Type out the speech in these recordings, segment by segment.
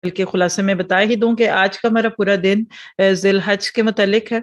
بلکہ خلاصے میں بتا ہی دوں کہ آج کا ہمارا پورا دن ذی الحج کے متعلق ہے.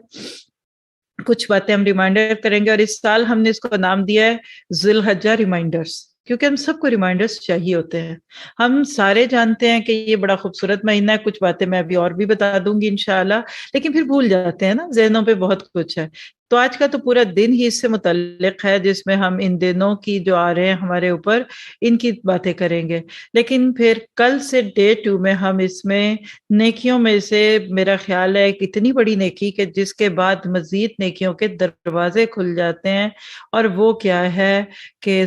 کچھ باتیں ہم ریمائنڈر کریں گے، اور اس سال ہم نے اس کو نام دیا ہے ذی الحجہ ریمائنڈرز، کیونکہ ہم سب کو ریمائنڈرز چاہیے ہوتے ہیں. ہم سارے جانتے ہیں کہ یہ بڑا خوبصورت مہینہ ہے، کچھ باتیں میں ابھی اور بھی بتا دوں گی انشاءاللہ، لیکن پھر بھول جاتے ہیں نا، ذہنوں پہ بہت کچھ ہے. تو آج کا تو پورا دن ہی اس سے متعلق ہے، جس میں ہم ان دنوں کی جو آ رہے ہیں ہمارے اوپر، ان کی باتیں کریں گے. لیکن پھر کل سے ڈے 2 میں ہم اس میں نیکیوں میں سے، میرا خیال ہے ایک اتنی بڑی نیکی کہ جس کے بعد مزید نیکیوں کے دروازے کھل جاتے ہیں، اور وہ کیا ہے کہ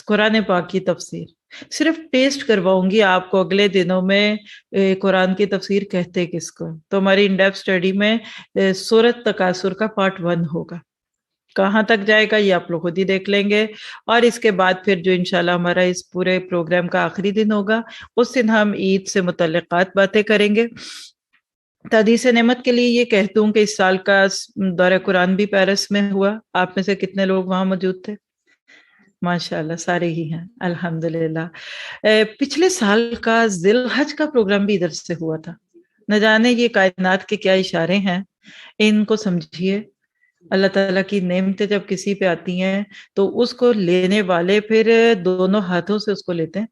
قرآن پاک کی تفسیر. صرف ٹیسٹ کرواؤں گی آپ کو اگلے دنوں میں قرآن کی تفسیر کہتے کس کو. تو ہماری ان ڈیپتھ اسٹڈی میں سورۃ تکاثر کا پارٹ 1 ہوگا. کہاں تک جائے گا یہ آپ لوگ خود ہی دیکھ لیں گے. اور اس کے بعد پھر جو انشاءاللہ ہمارا اس پورے پروگرام کا آخری دن ہوگا، اس دن ہم عید سے متعلقات باتیں کریں گے. تحدیث نعمت کے لیے یہ کہتا ہوں کہ اس سال کا دورہ قرآن بھی پیرس میں ہوا. آپ میں سے کتنے لوگ وہاں موجود تھے؟ ماشاءاللہ سارے ہی ہیں، الحمدللہ. پچھلے سال کا ذی الحج کا پروگرام بھی ادھر سے ہوا تھا. نہ جانے یہ کائنات کے کیا اشارے ہیں، ان کو سمجھیے. اللہ تعالیٰ کی نعمتیں جب کسی پہ آتی ہیں تو اس کو لینے والے پھر دونوں ہاتھوں سے اس کو لیتے ہیں،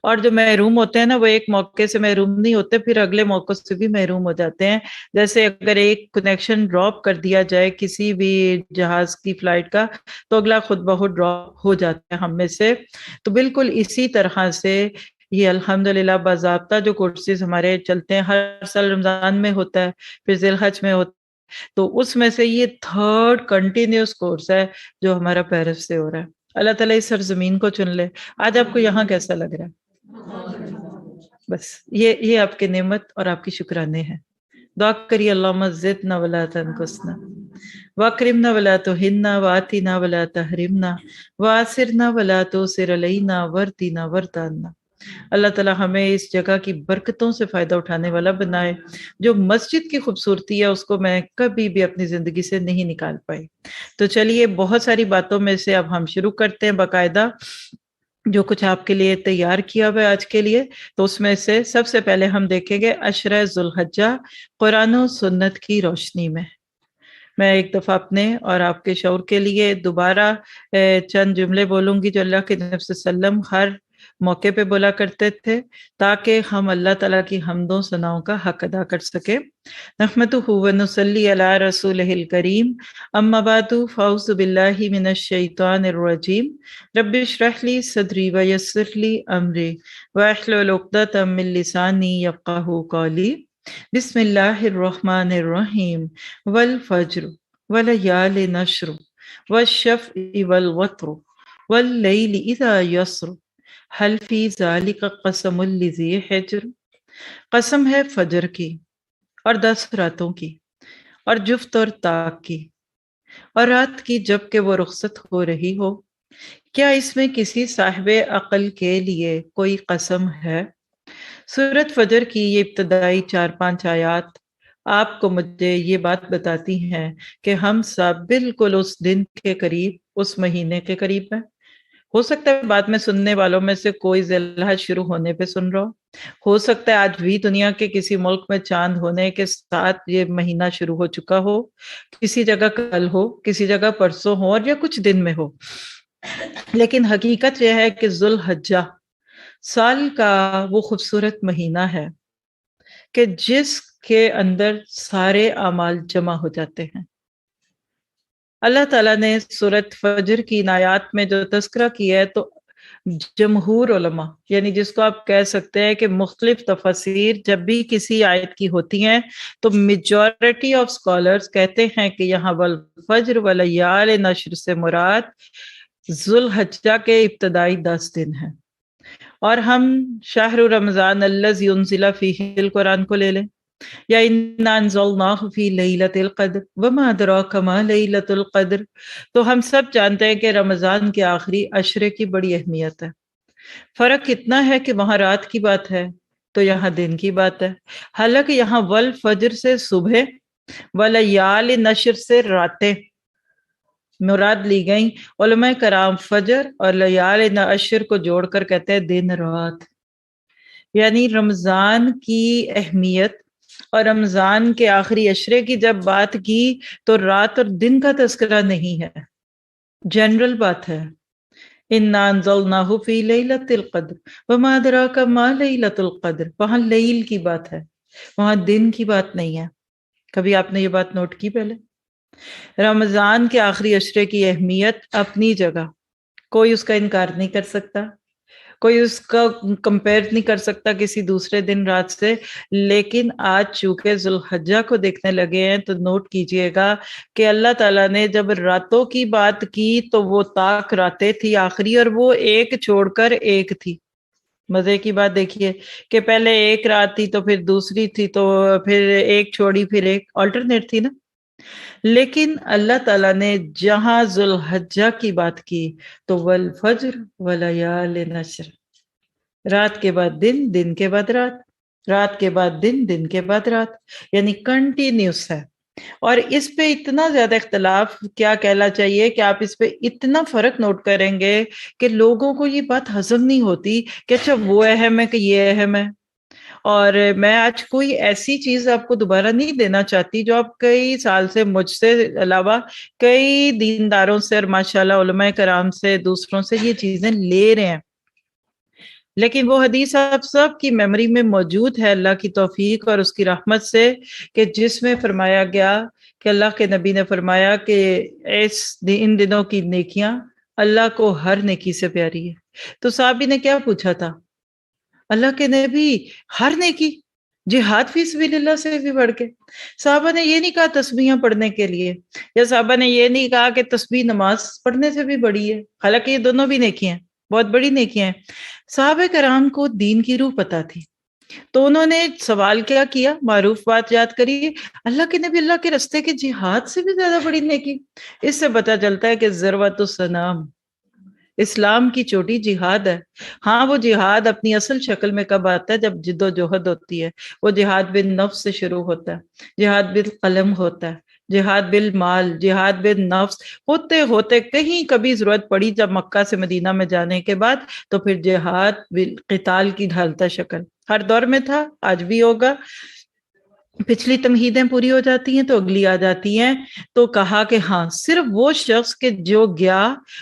اور جو محروم ہوتے ہیں نا، وہ ایک موقع سے محروم نہیں ہوتے، پھر اگلے موقع سے بھی محروم ہو جاتے ہیں. جیسے اگر ایک کنیکشن ڈراپ کر دیا جائے کسی بھی جہاز کی فلائٹ کا، تو اگلا خود بخود ڈراپ ہو جاتا ہے ہم میں سے. تو بالکل اسی طرح سے یہ الحمدللہ باضابطہ جو کورسز ہمارے چلتے ہیں، ہر سال رمضان میں ہوتا ہے، پھر ذی الحج میں ہوتا ہے، تو اس میں سے یہ 3rd کنٹینیوس کورس ہے جو ہمارا پیرس سے ہو رہا ہے. اللہ تعالیٰ اس سرزمین کو چن لے. آج آپ کو یہاں کیسا لگ رہا ہے؟ بس یہ آپ کی نعمت اور آپ کی شکرانے ہیں. دعا کریے اللہم زدنا ولا تنقصنا، واکرمنا ولا تہنا، وآتنا ولا تحرمنا، وآثرنا ولا تؤثر علینا، وردنا وردانا. اللہ تعالیٰ ہمیں اس جگہ کی برکتوں سے فائدہ اٹھانے والا بنائے. جو مسجد کی خوبصورتی ہے اس کو میں کبھی بھی اپنی زندگی سے نہیں نکال پائی. تو چلیے بہت ساری باتوں میں سے اب ہم شروع کرتے ہیں. باقاعدہ جو کچھ آپ کے لیے تیار کیا ہوا ہے آج کے لیے، تو اس میں سے سب سے پہلے ہم دیکھیں گے عشرہ ذی الحجہ قرآن و سنت کی روشنی میں. میں ایک دفعہ اپنے اور آپ کے شعور کے لیے دوبارہ چند جملے بولوں گی جو اللہ کے نبی صلی اللہ علیہ وسلم ہر موقع پہ بولا کرتے تھے، تاکہ ہم اللہ تعالیٰ کی حمد و ثناؤں کا حق ادا کر سکیں. نحمدہ ونصلی علی رسولہ الکریم، اما بعد فاعوذ باللہ من الشیطان الرجیم. رب اشرح لی صدری ویسر لی امری واحلل عقدۃ من لسانی یفقہوا قولی. بسم اللہ الرحمن الرحیم. والفجر ولیال نشر والشفع والوتر واللیل اذا یسر هل فی ذلک قسم لذی حجر. قسم ہے فجر کی اور 10 راتوں کی، اور جفت اور طاق کی، اور رات کی جب کہ وہ رخصت ہو رہی ہو. کیا اس میں کسی صاحب عقل کے لیے کوئی قسم ہے؟ سورۃ فجر کی یہ ابتدائی 4-5 آیات آپ کو مجھے یہ بات بتاتی ہیں کہ ہم سب بالکل اس دن کے قریب، اس مہینے کے قریب ہیں. ہو سکتا ہے بعد میں سننے والوں میں سے کوئی ذی الحج شروع ہونے پہ سن رہا ہو سکتا ہے آج بھی دنیا کے کسی ملک میں چاند ہونے کے ساتھ یہ مہینہ شروع ہو چکا ہو، کسی جگہ کل ہو، کسی جگہ پرسوں ہو، اور یا کچھ دن میں ہو. لیکن حقیقت یہ ہے کہ ذی الحجہ سال کا وہ خوبصورت مہینہ ہے کہ جس کے اندر سارے اعمال جمع ہو جاتے ہیں. اللہ تعالیٰ نے سورۃ فجر کی ان آیات میں جو تذکرہ کیا ہے، تو جمہور علماء، یعنی جس کو آپ کہہ سکتے ہیں کہ مختلف تفاسیر جب بھی کسی آیت کی ہوتی ہیں، تو میجورٹی آف اسکالرز کہتے ہیں کہ یہاں والفجر ولیال نشر سے مراد ذی الحجہ کے ابتدائی 10 دن ہیں. اور ہم شہر رمضان الذی انزل فیہ القرآن کو لے لیں، یا انا انزلناہ فی لیلۃ القدر وما ادراک ما لیلۃ القدر، تو ہم سب جانتے ہیں کہ رمضان کے آخری عشرے کی بڑی اہمیت ہے. فرق اتنا ہے کہ وہاں رات کی بات ہے تو یہاں دن کی بات ہے. حالانکہ یہاں والفجر سے صبح، ولیال نشر سے راتیں مراد لی گئیں. علماء کرام فجر اور لیال نشر کو جوڑ کر کہتے ہیں دن رات. یعنی رمضان کی اہمیت اور رمضان کے آخری عشرے کی جب بات کی تو رات اور دن کا تذکرہ نہیں ہے، جنرل بات ہے. اِنَّا أَنزَلْنَاهُ فِي لَيْلَةِ الْقَدْرِ وَمَا أَدْرَاكَ مَا لَيْلَةُ الْقَدْرِ. وہاں لیل کی بات ہے، وہاں دن کی بات نہیں ہے. کبھی آپ نے یہ بات نوٹ کی پہلے؟ رمضان کے آخری عشرے کی اہمیت اپنی جگہ، کوئی اس کا انکار نہیں کر سکتا، کوئی اس کا کمپیئر نہیں کر سکتا کسی دوسرے دن رات سے. لیکن آج چونکہ ذوالحجہ کو دیکھنے لگے ہیں تو نوٹ کیجئے گا کہ اللہ تعالیٰ نے جب راتوں کی بات کی تو وہ طاق راتیں تھی آخری، اور وہ ایک چھوڑ کر ایک تھی. مزے کی بات دیکھیے کہ پہلے ایک رات تھی تو پھر دوسری تھی تو پھر ایک چھوڑی پھر ایک، آلٹرنیٹ تھی نا. لیکن اللہ تعالیٰ نے جہاں ذوالحجہ کی بات کی تو والفجر ولیال نشر، رات کے بعد دن، دن کے بعد رات، رات کے بعد دن، دن کے بعد رات، یعنی کنٹینیوس ہے. اور اس پہ اتنا زیادہ اختلاف کیا کہنا چاہیے کہ آپ اس پہ اتنا فرق نوٹ کریں گے کہ لوگوں کو یہ بات ہضم نہیں ہوتی کہ اچھا وہ اہم ہے کہ یہ اہم ہے. اور میں آج کوئی ایسی چیز آپ کو دوبارہ نہیں دینا چاہتی جو آپ کئی سال سے مجھ سے علاوہ کئی دینداروں سے اور ماشاءاللہ علماء کرام سے دوسروں سے یہ چیزیں لے رہے ہیں، لیکن وہ حدیث آپ سب کی میموری میں موجود ہے اللہ کی توفیق اور اس کی رحمت سے، کہ جس میں فرمایا گیا کہ اللہ کے نبی نے فرمایا کہ ان دنوں کی نیکیاں اللہ کو ہر نیکی سے پیاری ہے. تو صحابی نے کیا پوچھا تھا؟ اللہ کے نبی ہر نیکی، جہاد فی سبیل اللہ سے بھی بڑھ کے؟ صحابہ نے یہ نہیں کہا تسبیحاں پڑھنے کے لیے، یا صحابہ نے یہ نہیں کہا کہ تسبیح نماز پڑھنے سے بھی بڑی ہے، حالانکہ یہ دونوں بھی نیکی ہیں، بہت بڑی نیکیاں ہیں. صحابہ کرام کو دین کی روح پتہ تھی، تو انہوں نے سوال کیا معروف بات یاد کریے، اللہ کے نبی اللہ کے رستے کے جہاد سے بھی زیادہ بڑی نیکی؟ اس سے پتہ چلتا ہے کہ ذروۃ السنام، اسلام کی چوٹی جہاد ہے. ہاں وہ جہاد اپنی اصل شکل میں کب آتا ہے؟ جب جد و جہد ہوتی ہے. وہ جہاد بالنفس سے شروع ہوتا ہے، جہاد بالقلم ہوتا ہے، جہاد بالمال، جہاد بالنفس، ہوتے ہوتے کہیں کبھی ضرورت پڑی جب مکہ سے مدینہ میں جانے کے بعد تو پھر جہاد بالقتال کی ڈھالتا شکل ہر دور میں تھا، آج بھی ہوگا. پچھلی تمہیدیں پوری ہو جاتی ہیں تو اگلی آ جاتی ہیں. تو کہا کہ ہاں صرف وہ شخص کے جو گیا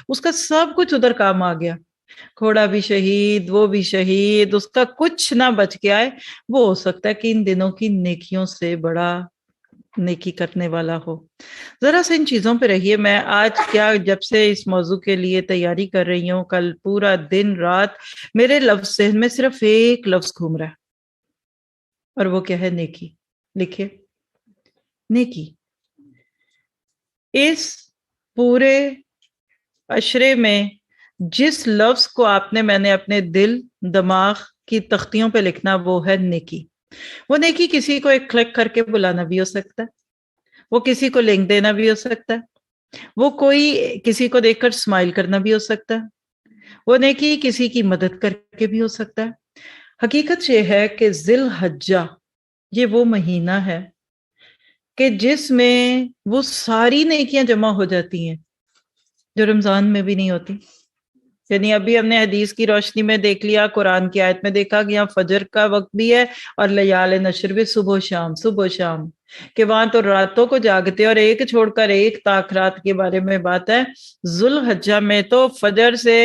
اس کا سب کچھ ادھر کام آ گیا، گھوڑا بھی شہید، وہ بھی شہید، اس کا کچھ نہ بچ گیا ہے. وہ ہو سکتا ہے کہ ان دنوں کی نیکیوں سے بڑا نیکی کرنے والا ہو. ذرا سے ان چیزوں پہ رہیے. میں آج کیا جب سے اس موضوع کے لیے تیاری کر رہی ہوں، کل پورا دن رات میرے لفظ ذہن میں صرف ایک لفظ گھوم رہا ہے، اور وہ کیا ہے؟ نیکی. لکھیے، نیکی. اس پورے عشرے میں جس لفظ کو میں نے اپنے دل دماغ کی تختیوں پہ لکھنا وہ ہے نیکی. وہ نیکی کسی کو ایک کلک کر کے بلانا بھی ہو سکتا ہے، وہ کسی کو لنک دینا بھی ہو سکتا ہے، وہ کوئی کسی کو دیکھ کر سمائل کرنا بھی ہو سکتا ہے، وہ نیکی کسی کی مدد کر کے بھی ہو سکتا ہے. حقیقت یہ ہے کہ ذی الحجہ یہ وہ مہینہ ہے کہ جس میں وہ ساری نیکیاں جمع ہو جاتی ہیں جو رمضان میں بھی نہیں ہوتی. یعنی ابھی ہم نے حدیث کی روشنی میں دیکھ لیا، قرآن کی آیت میں دیکھا کہ یہاں فجر کا وقت بھی ہے اور لیال نشر بھی، صبح و شام، صبح و شام، کہ وہاں تو راتوں کو جاگتے اور ایک چھوڑ کر ایک طاق رات کے بارے میں بات ہے. ذوالحجہ میں تو فجر سے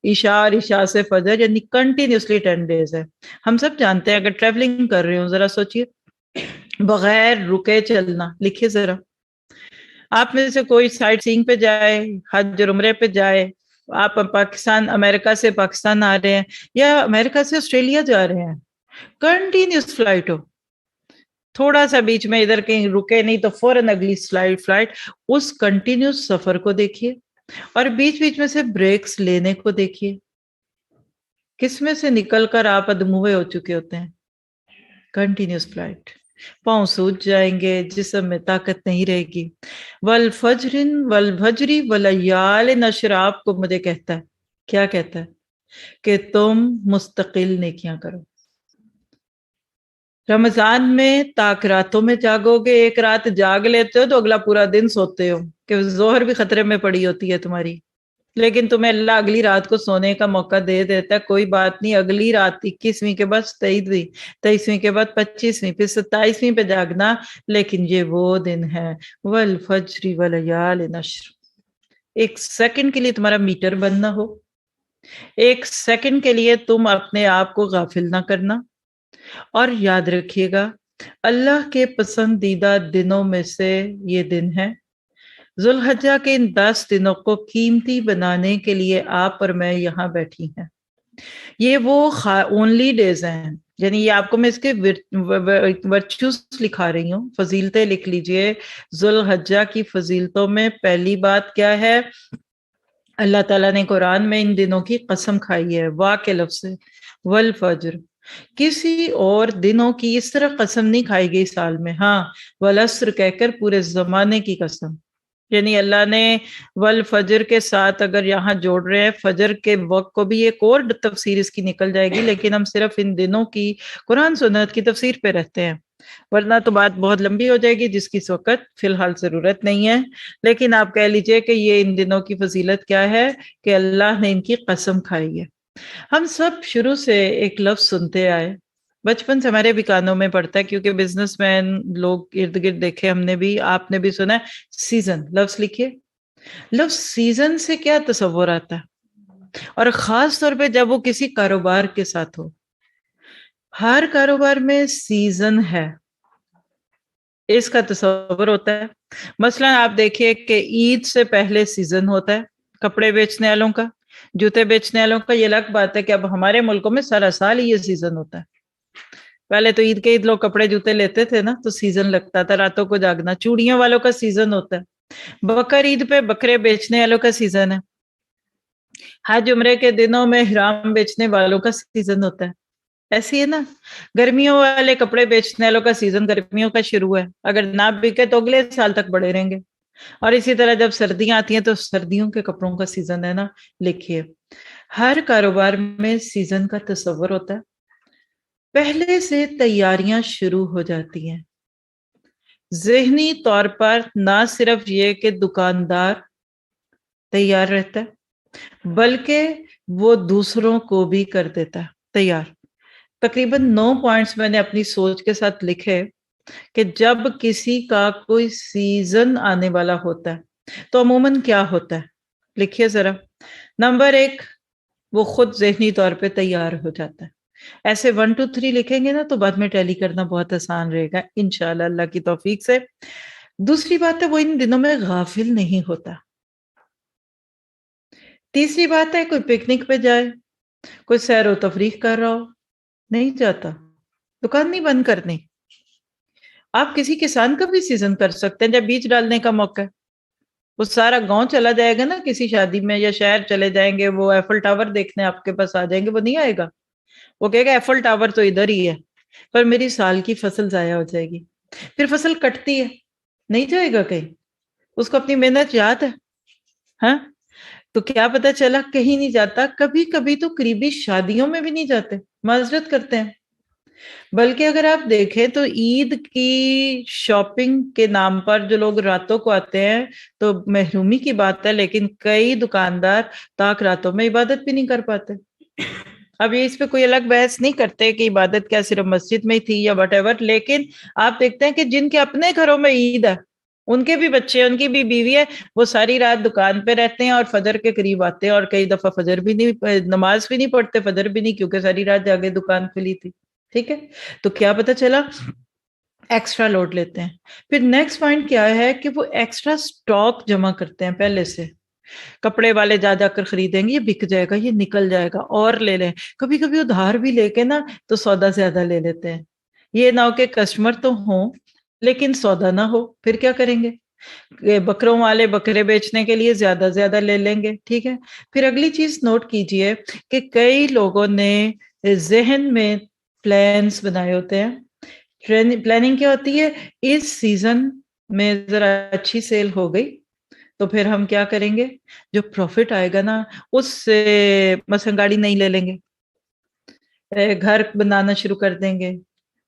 عشاء اور عشاء سے فجر، یعنی کنٹینیوسلی 10 days ہے. ہم سب جانتے ہیں اگر ٹریولنگ کر رہے ہوں، ذرا سوچئے بغیر رکے چلنا. لکھیے ذرا، آپ میں سے کوئی سائٹ سینگ پہ جائے، حج اور عمرے پہ جائے، آپ پاکستان، امریکہ سے پاکستان آ رہے ہیں یا امریکہ سے آسٹریلیا جا رہے ہیں، کنٹینیوس فلائٹ ہو، تھوڑا سا بیچ میں ادھر کہیں رکے نہیں تو فوراً اگلی فلائٹ، اس کنٹینیوس سفر کو دیکھیے اور بیچ بیچ میں سے بریکس لینے کو دیکھیے. کس میں سے نکل کر آپ ادموے ہو چکے ہوتے ہیں؟ Continuous flight. پاؤں سوج جائیں گے، جسم میں طاقت نہیں رہے گی. والفجر والفجر ولیال نشر آپ کو مجھے کہتا ہے، کیا کہتا ہے؟ کہ تم مستقل نیکیاں کرو. رمضان میں طاق راتوں میں جاگو گے، ایک رات جاگ لیتے ہو تو اگلا پورا دن سوتے ہو کہ ظہر بھی خطرے میں پڑی ہوتی ہے تمہاری. لیکن تمہیں اللہ اگلی رات کو سونے کا موقع دے دیتا ہے، کوئی بات نہیں، اگلی رات 21ویں کے بعد 23ویں، 23ویں کے بعد 25ویں، پھر 27ویں پہ جاگنا، لیکن یہ وہ دن ہے والفجر ولیال نشر۔ ایک سیکنڈ کے لیے تمہارا میٹر بند نہ ہو، ایک سیکنڈ کے لیے تم اپنے آپ کو غافل نہ کرنا، اور یاد رکھیے گا اللہ کے پسندیدہ دنوں میں سے یہ دن ہے۔ ذوالحجہ کے ان 10 دنوں کو قیمتی بنانے کے لیے آپ اور میں یہاں بیٹھی ہیں۔ یہ وہ اونلی ڈیز ہیں، یعنی یہ آپ کو میں اس کے ورچوز لکھا رہی ہوں، فضیلتیں لکھ لیجئے۔ ذوالحجہ کی فضیلتوں میں پہلی بات کیا ہے؟ اللہ تعالیٰ نے قرآن میں ان دنوں کی قسم کھائی ہے، واہ کے لفظ سے، والفجر۔ کسی اور دنوں کی اس طرح قسم نہیں کھائی گئی سال میں، ہاں والعصر کہہ کر پورے زمانے کی قسم، یعنی اللہ نے والفجر کے ساتھ اگر یہاں جوڑ رہے ہیں فجر کے وقت کو بھی، ایک اور تفسیر اس کی نکل جائے گی، لیکن ہم صرف ان دنوں کی قرآن سنت کی تفسیر پہ رہتے ہیں، ورنہ تو بات بہت لمبی ہو جائے گی جس کی اس وقت فی الحال ضرورت نہیں ہے۔ لیکن آپ کہہ لیجئے کہ یہ ان دنوں کی فضیلت کیا ہے کہ اللہ نے ان کی قسم کھائی ہے۔ ہم سب شروع سے ایک لفظ سنتے آئے، بچپن سے ہمارے بھی کانوں میں پڑتا ہے، کیونکہ بزنس مین لوگ ارد گرد دیکھے ہم نے بھی، آپ نے بھی سنا ہے، سیزن۔ لفظ لکھیے، لفظ سیزن سے کیا تصور آتا ہے؟ اور خاص طور پہ جب وہ کسی کاروبار کے ساتھ ہو، ہر کاروبار میں سیزن ہے، اس کا تصور ہوتا ہے۔ مثلا آپ دیکھیے کہ عید سے پہلے سیزن ہوتا ہے کپڑے بیچنے والوں کا، جوتے بیچنے والوں کا۔ یہ الگ بات ہے کہ اب ہمارے ملکوں میں سارا سال ہی یہ سیزن ہوتا ہے، پہلے تو عید کے عید لوگ کپڑے جوتے لیتے تھے نا، تو سیزن لگتا تھا، راتوں کو جاگنا۔ چوڑیوں والوں کا سیزن ہوتا ہے، بقر عید پہ بکرے بیچنے والوں کا سیزن ہے، حج عمرے کے دنوں میں احرام بیچنے والوں کا سیزن ہوتا ہے۔ ایسی ہے نا، گرمیوں والے کپڑے بیچنے والوں کا سیزن گرمیوں کا شروع ہے، اگر نہ بکے تو اگلے سال تک بڑے رہیں گے۔ اور اسی طرح جب سردیاں آتی ہیں تو سردیوں کے کپڑوں کا سیزن ہے نا۔ لکھیے، ہر کاروبار میں سیزن کا تصور ہوتا ہے، پہلے سے تیاریاں شروع ہو جاتی ہیں، ذہنی طور پر نہ صرف یہ کہ دکاندار تیار رہتا ہے بلکہ وہ دوسروں کو بھی کر دیتا ہے تیار۔ تقریباً 9 پوائنٹس میں نے اپنی سوچ کے ساتھ لکھے کہ جب کسی کا کوئی سیزن آنے والا ہوتا ہے تو عموماً کیا ہوتا ہے، لکھیے ذرا۔ نمبر 1، وہ خود ذہنی طور پہ تیار ہو جاتا ہے۔ ایسے 1 2 3 لکھیں گے نا تو بعد میں ٹیلی کرنا بہت آسان رہے گا انشاءاللہ اللہ کی توفیق سے۔ دوسری بات ہے وہ ان دنوں میں غافل نہیں ہوتا۔ تیسری بات ہے کوئی پکنک پہ جائے، کوئی سیر و تفریح کر رہا ہو، نہیں جاتا، دکان نہیں بند کرنی۔ آپ کسی کسان کا بھی سیزن کر سکتے ہیں، جب بیج ڈالنے کا موقع ہے وہ سارا گاؤں چلا جائے گا نا کسی شادی میں، یا شہر چلے جائیں گے، وہ ایفل ٹاور دیکھنے آپ کے پاس آ جائیں گے، وہ نہیں آئے گا، وہ کہے گا ایفل ٹاور تو ادھر ہی ہے، پر میری سال کی فصل ضائع ہو جائے گی۔ پھر فصل کٹتی ہے، نہیں جائے گا کہیں، اس کو اپنی محنت یاد ہے، ہاں؟ تو کیا پتا چلا کہیں نہیں جاتا۔ کبھی کبھی تو قریبی شادیوں میں بھی نہیں جاتے، معذرت کرتے ہیں۔ بلکہ اگر آپ دیکھیں تو عید کی شاپنگ کے نام پر جو لوگ راتوں کو آتے ہیں تو محرومی کی بات ہے، لیکن کئی دکاندار تاک راتوں میں عبادت بھی نہیں کر پاتے۔ اب یہ اس پہ کوئی الگ بحث نہیں کرتے کہ عبادت کیا صرف مسجد میں تھی یا وٹ ایور، لیکن آپ دیکھتے ہیں کہ جن کے اپنے گھروں میں عید ہے، ان کے بھی بچے، ان کی بھی بیوی ہے، وہ ساری رات دکان پہ رہتے ہیں اور فجر کے قریب آتے ہیں، اور کئی دفعہ فجر بھی نہیں، نماز بھی نہیں پڑھتے، فجر بھی نہیں، کیونکہ ساری رات جاگے دکان کھلی تھی۔ ٹھیک ہے، تو کیا پتا چلا ایکسٹرا لوڈ لیتے ہیں۔ پھر نیکسٹ پوائنٹ کیا ہے کہ وہ ایکسٹرا سٹاک جمع کرتے ہیں پہلے سے، کپڑے والے جا جا کر خریدیں گے، یہ بک جائے گا، یہ نکل جائے گا، اور لے لیں۔ کبھی کبھی ادھار بھی لے کے نا تو سودا زیادہ لے لیتے ہیں، یہ نہ ہو کہ کسٹمر تو ہوں لیکن سودا نہ ہو، پھر کیا کریں گے؟ بکروں والے بکرے بیچنے کے لیے زیادہ زیادہ لے لیں گے۔ ٹھیک ہے، پھر اگلی چیز نوٹ کیجئے کہ کئی لوگوں نے ذہن میں پلانس بنائے ہوتے ہیں۔ پلاننگ کیا ہوتی ہے؟ اس سیزن میں ذرا اچھی سیل ہو گئی تو پھر ہم کیا کریں گے، جو پروفٹ آئے گا نا اس سے مثلا گاڑی نہیں لے لیں گے، گھر بنانا شروع کر دیں گے،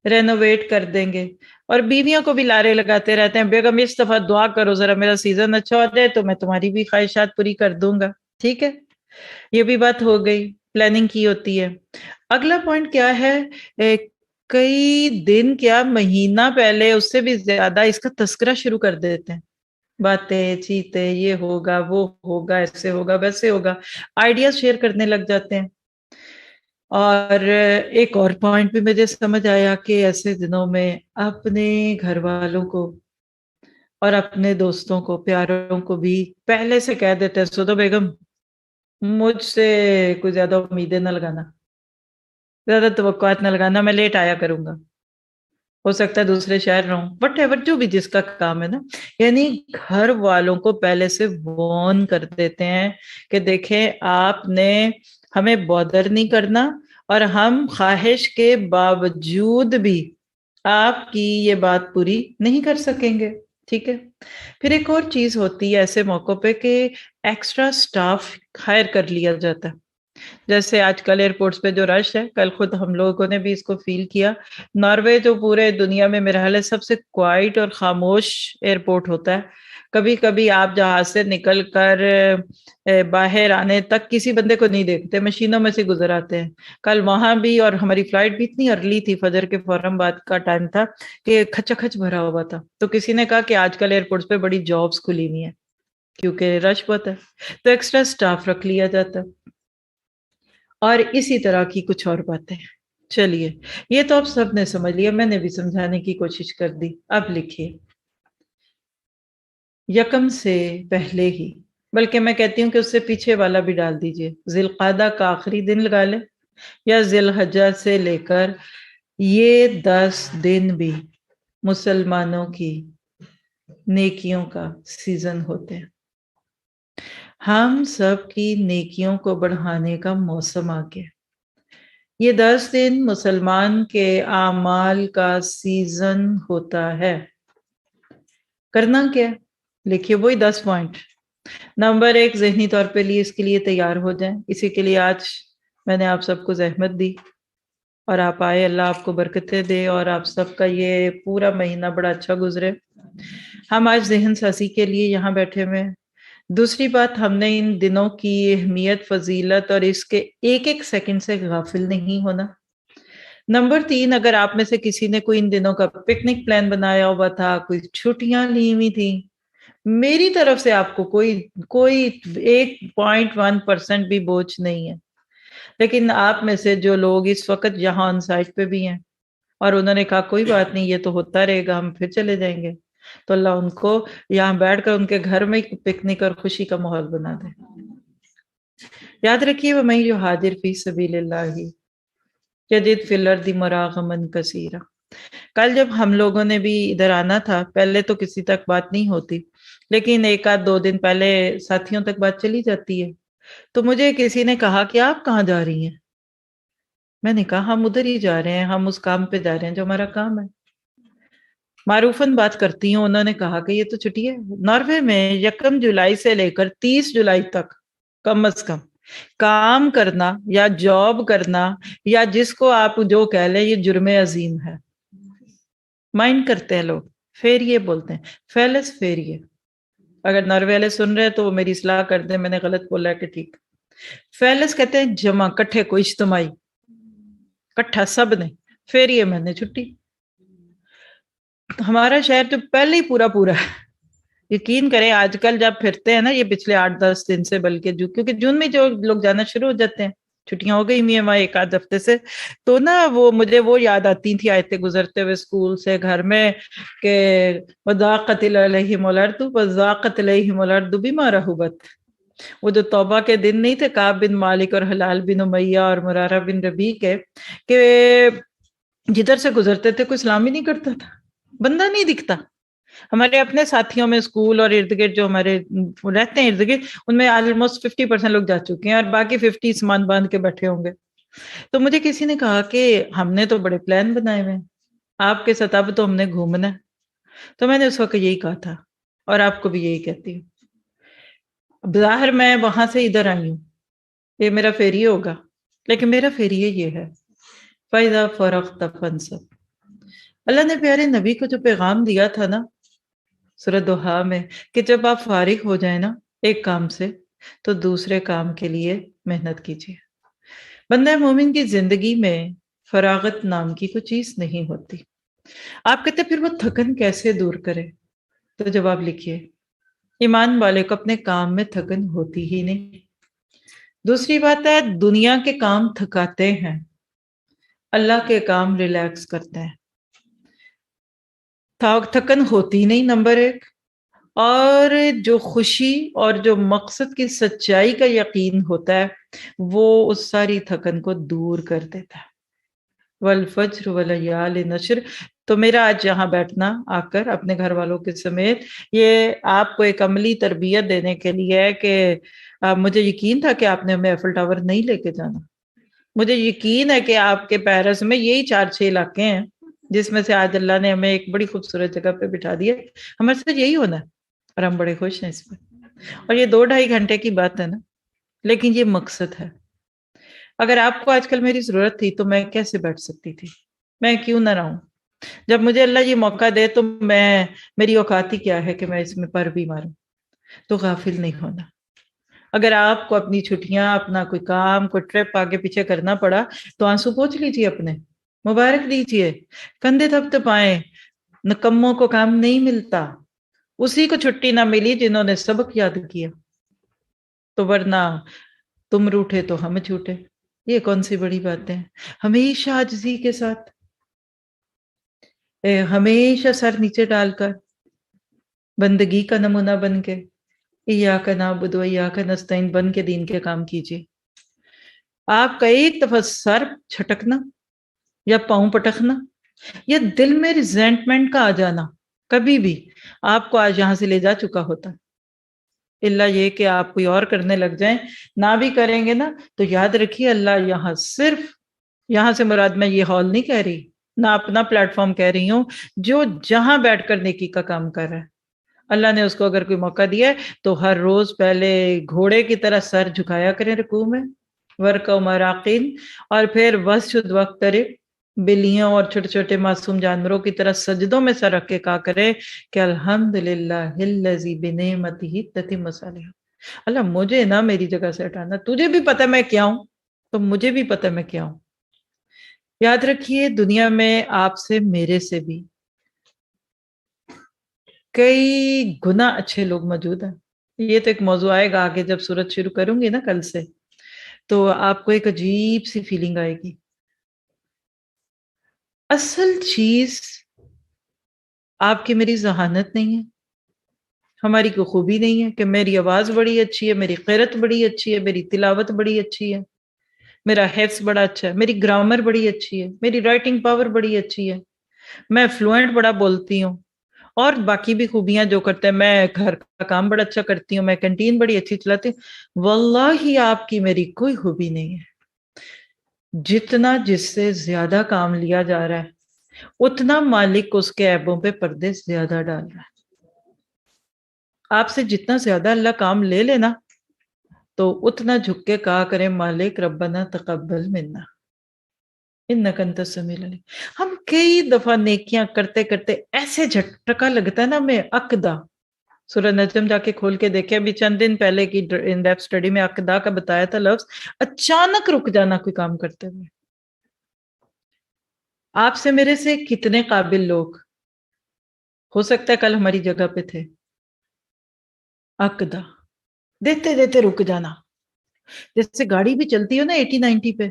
رینوویٹ کر دیں گے، اور بیویوں کو بھی لارے لگاتے رہتے ہیں، بیگم اس دفعہ دعا کرو ذرا میرا سیزن اچھا ہو جائے تو میں تمہاری بھی خواہشات پوری کر دوں گا۔ ٹھیک ہے، یہ بھی بات ہو گئی، پلاننگ کی ہوتی ہے۔ اگلا پوائنٹ کیا ہے، کئی دن کیا مہینہ پہلے اس سے بھی زیادہ اس کا تذکرہ شروع کر دیتے ہیں، باتیں چیتیں، یہ ہوگا وہ ہوگا ایسے ہوگا ویسے ہوگا، آئیڈیاز شیئر کرنے لگ جاتے ہیں۔ اور ایک اور پوائنٹ بھی مجھے سمجھ آیا کہ ایسے دنوں میں اپنے گھر والوں کو اور اپنے دوستوں کو، پیاروں کو بھی پہلے سے کہہ دیتے ہیں، سدو بیگم مجھ سے کوئی زیادہ امیدیں نہ لگانا، زیادہ توقعات نہ لگانا، میں لیٹ آیا کروں گا، ہو سکتا ہے دوسرے شہر رہوں، وٹ ایور، جو بھی جس کا کام ہے نا، یعنی گھر والوں کو پہلے سے وارن کر دیتے ہیں کہ دیکھیں آپ نے ہمیں بادر نہیں کرنا، اور ہم خواہش کے باوجود بھی آپ کی یہ بات پوری نہیں کر سکیں گے، ٹھیک ہے۔ پھر ایک اور چیز ہوتی ہے ایسے موقع پہ کہ ایکسٹرا سٹاف ہائر کر لیا جاتا ہے، جیسے آج کل ایئرپورٹس پہ جو رش ہے، کل خود ہم لوگوں نے بھی اس کو فیل کیا۔ ناروے جو پورے دنیا میں میرا خیال ہے سب سے کوائٹ اور خاموش ایئرپورٹ ہوتا ہے، کبھی کبھی آپ جہاز سے نکل کر باہر آنے تک کسی بندے کو نہیں دیکھتے، مشینوں میں سے گزر آتے ہیں۔ کل وہاں بھی، اور ہماری فلائٹ بھی اتنی ارلی تھی، فجر کے فوراً بعد کا ٹائم تھا کہ کھچا کھچ بھرا ہوا تھا، تو کسی نے کہا کہ آج کل ایئرپورٹس پہ بڑی جابس کھلی ہوئی ہیں کیونکہ رش بہت ہے، تو ایکسٹرا سٹاف رکھ لیا جاتا ہے، اور اسی طرح کی کچھ اور باتیں۔ چلیے، یہ تو اب سب نے سمجھ لیا، میں نے بھی سمجھانے کی کوشش کر دی۔ اب لکھیے، یکم سے پہلے ہی، بلکہ میں کہتی ہوں کہ اس سے پیچھے والا بھی ڈال دیجئے، ذی القعدہ کا آخری دن لگا لیں، یا ذی الحجہ سے لے کر یہ 10 دن بھی مسلمانوں کی نیکیوں کا سیزن ہوتے ہیں، ہم سب کی نیکیوں کو بڑھانے کا موسم آ گیا۔ یہ 10 دن مسلمان کے اعمال کا سیزن ہوتا ہے۔ کرنا کیا؟ لکھیے وہی 10 پوائنٹ۔ نمبر 1، ذہنی طور پہ لیے اس کے لیے تیار ہو جائیں، اسی کے لیے آج میں نے آپ سب کو زحمت دی، اور آپ آئے، اللہ آپ کو برکتیں دے، اور آپ سب کا یہ پورا مہینہ بڑا اچھا گزرے۔ ہم آج ذہن سازی کے لیے یہاں بیٹھے ہوئے ہیں۔ دوسری بات، ہم نے ان دنوں کی اہمیت، فضیلت اور اس کے ایک ایک سیکنڈ سے غافل نہیں ہونا۔ نمبر 3، اگر آپ میں سے کسی نے کوئی ان دنوں کا پکنک پلان بنایا ہوا تھا، کوئی چھٹیاں لی ہوئی تھی، میری طرف سے آپ کو کوئی 1.1% بھی بوجھ نہیں ہے، لیکن آپ میں سے جو لوگ اس وقت یہاں آن سائٹ پہ بھی ہیں اور انہوں نے کہا کوئی بات نہیں، یہ تو ہوتا رہے گا، ہم پھر چلے جائیں گے، تو اللہ ان کو یہاں بیٹھ کر ان کے گھر میں پکنک اور خوشی کا ماحول بنا دے۔ یاد رکھیے، وَمَن یُہَاجِرْ فِی سَبِیلِ اللَّهِ یجد فی الارض مراغما کثیرا۔ کل جب ہم لوگوں نے بھی ادھر آنا تھا، پہلے تو کسی تک بات نہیں ہوتی، لیکن 1 آدھ 2 دن پہلے ساتھیوں تک بات چلی جاتی ہے، تو مجھے کسی نے کہا کہ آپ کہاں جا رہی ہیں؟ میں نے کہا ہم ادھر ہی جا رہے ہیں، ہم اس کام پہ جا رہے ہیں جو ہمارا کام ہے۔ معروفاً بات کرتی ہوں، انہوں نے کہا کہ یہ تو چھٹی ہے۔ ناروے میں 1 جولائی سے لے کر 30 جولائی تک کم از کم کام کرنا یا جاب کرنا، یا جس کو آپ جو کہہ لیں، یہ جرم عظیم ہے۔ مائنڈ کرتے ہیں لوگ، فیریے بولتے ہیں، فیلس فیریے۔ اگر ناروے والے سن رہے ہیں تو وہ میری اصلاح کر دیں، میں نے غلط بولا ہے کہ ٹھیک۔ فیلس کہتے ہیں جمع، کٹھے کو، اجتماعی، کٹھا سب نے، فیریے میں نے چھٹی۔ ہمارا شہر تو پہلے ہی پورا پورا ہے، یقین کریں آج کل جب پھرتے ہیں نا، یہ پچھلے 8-10 دن سے، بلکہ کیونکہ جون میں جو لوگ جانا شروع ہو جاتے ہیں، چھٹیاں ہو گئی ہیں وہاں 1 آدھ ہفتے سے، تو نا وہ مجھے وہ یاد آتی تھی آیتیں گزرتے ہوئے اسکول سے گھر میں، کہ وَضَاقَتْ عَلَيْهِمُ الْأَرْضُ وَضَاقَتْ عَلَيْهِمُ الْأَرْضُ بِمَا رَحُبَتْ۔ وہ جو توبہ کے دن نہیں تھے کعب بن مالک اور حلال بن امیہ اور مرارہ بن ربیع کے، کہ جدھر سے گزرتے تھے کوئی سلام ہی نہیں کرتا تھا، بندہ نہیں دکھتا۔ ہمارے اپنے ساتھیوں میں اسکول اور ارد گرد جو ہمارے رہتے ہیں ارد گرد، ان میں آلموسٹ 50% لوگ جا چکے ہیں، اور باقی 50 سامان باندھ کے بیٹھے ہوں گے۔ تو مجھے کسی نے کہا کہ ہم نے تو بڑے پلان بنائے ہوئے ہیں، آپ کے ساتھ اب تو ہم نے گھومنا ہے۔ تو میں نے اس وقت یہی کہا تھا، اور آپ کو بھی یہی کہتی ہوں۔ ظاہر میں وہاں سے ادھر آئی ہوں، یہ میرا فیریے ہوگا، لیکن میرا فیریے یہ ہے، فَإِذَا فَرَغْتَ فَانْصَبْ۔ اللہ نے پیارے نبی کو جو پیغام دیا تھا نا سورۃ دوحہ میں، کہ جب آپ فارغ ہو جائیں نا ایک کام سے، تو دوسرے کام کے لیے محنت کیجیے۔ بندہ مومن کی زندگی میں فراغت نام کی کوئی چیز نہیں ہوتی۔ آپ کہتے پھر وہ تھکن کیسے دور کرے؟ تو جواب لکھیے، ایمان والے کو اپنے کام میں تھکن ہوتی ہی نہیں۔ دوسری بات ہے، دنیا کے کام تھکاتے ہیں، اللہ کے کام ریلیکس کرتے ہیں۔ تھکن ہوتی نہیں، نمبر ایک۔ اور جو خوشی اور جو مقصد کی سچائی کا یقین ہوتا ہے وہ اس ساری تھکن کو دور کر دیتا ہے۔ والفجر ولیال نشر۔ تو میرا آج یہاں بیٹھنا آ کر اپنے گھر والوں کے سمیت یہ آپ کو ایک عملی تربیت دینے کے لیے ہے کہ مجھے یقین تھا کہ آپ نے ہمیں ایفل ٹاور نہیں لے کے جانا۔ مجھے یقین ہے کہ آپ کے پیرس میں یہی 4-6 علاقے ہیں جس میں سے آج اللہ نے ہمیں ایک بڑی خوبصورت جگہ پہ بٹھا دیا۔ ہمارے ساتھ یہی ہونا ہے اور ہم بڑے خوش ہیں اس پہ۔ اور یہ 2-2.5 گھنٹے کی بات ہے نا، لیکن یہ مقصد ہے۔ اگر آپ کو آج کل میری ضرورت تھی تو میں کیسے بیٹھ سکتی تھی؟ میں کیوں نہ رہوں؟ جب مجھے اللہ یہ موقع دے تو میری اوقات ہی کیا ہے کہ میں اس میں پر بھی ماروں؟ تو غافل نہیں ہونا۔ اگر آپ کو اپنی چھٹیاں، اپنا کوئی کام، کوئی ٹرپ آگے پیچھے کرنا پڑا تو آنسو پوچھ لیجیے، اپنے مبارک دیجیے، کندھے تھپتھپائیں۔ نکموں کو کام نہیں ملتا، اسی کو چھٹی نہ ملی جنہوں نے سبق یاد کیا۔ تو ورنہ تم روٹھے تو ہم جھوٹے، یہ کون سی بڑی باتیں ہیں؟ ہمیشہ عاجزی کے ساتھ، ہمیشہ سر نیچے ڈال کر، بندگی کا نمونہ بن کے، ایاک نعبد و ایاک نستعین بن کے دین کے کام کیجیے۔ آپ کا ایک دفعہ سر چھٹکنا یا پاؤں پٹکنا یا دل میں ریزینٹمنٹ کا آ جانا کبھی بھی آپ کو آج یہاں سے لے جا چکا ہوتا، اللہ یہ کہ آپ کوئی اور کرنے لگ جائیں، نہ بھی کریں گے نا تو یاد رکھیے اللہ یہاں صرف، یہاں سے مراد میں یہ ہال نہیں کہہ رہی، نہ اپنا پلیٹ فارم کہہ رہی ہوں، جو جہاں بیٹھ کر نیکی کا کام کر رہا ہے اللہ نے اس کو اگر کوئی موقع دیا ہے تو ہر روز پہلے گھوڑے کی طرح سر جھکایا کریں رکوع میں، ورکعوا مع الراکعین، اور پھر واسجد واقترب، بلیوں اور چھوٹے چھوٹے معصوم جانوروں کی طرح سجدوں میں سر رکھ کے کہا کرے کہ الحمدللہ الذی بنعمتہ تتم الصالحات۔ اللہ مجھے نہ میری جگہ سے ہٹانا، تجھے بھی پتہ میں کیا ہوں تو مجھے بھی پتہ میں کیا ہوں۔ یاد رکھیے دنیا میں آپ سے، میرے سے بھی کئی گنا اچھے لوگ موجود ہیں۔ یہ تو ایک موضوع آئے گا آگے جب سورت شروع کروں گی نا کل سے، تو آپ کو ایک عجیب سی فیلنگ آئے گی۔ اصل چیز آپ کی میری ذہانت نہیں ہے، ہماری کوئی خوبی نہیں ہے کہ میری آواز بڑی اچھی ہے، میری قرأت بڑی اچھی ہے، میری تلاوت بڑی اچھی ہے، میرا حفظ بڑا اچھا ہے، میری گرامر بڑی اچھی ہے، میری رائٹنگ پاور بڑی اچھی ہے، میں فلوئنٹ بڑا بولتی ہوں، اور باقی بھی خوبیاں جو کرتے ہیں، میں گھر کا کام بڑا اچھا کرتی ہوں، میں کینٹین بڑی اچھی چلاتی ہوں۔ واللہ آپ کی میری کوئی خوبی نہیں ہے۔ جتنا جس سے زیادہ کام لیا جا رہا ہے اتنا مالک اس کے عیبوں پہ پردے زیادہ ڈال رہا ہے۔ آپ سے جتنا زیادہ اللہ کام لے لینا تو اتنا جھک کے کہا کرے مالک ربنا تقبل منا انک انت السمیع العلیم۔ ہم کئی دفعہ نیکیاں کرتے کرتے ایسے جھٹکا لگتا ہے نا ہمیں، عقدہ، سورہ نجم جا کے کھول کے دیکھیں، ابھی چند دن پہلے کی ان ڈیپتھ اسٹڈی میں عقدہ کا بتایا تھا لفظ، اچانک رک جانا کوئی کام کرتے ہوئے۔ آپ سے میرے سے کتنے قابل لوگ ہو سکتا ہے کل ہماری جگہ پہ تھے، عقدہ دیتے دیتے رک جانا۔ جیسے گاڑی بھی چلتی ہو نا 80-90 پہ،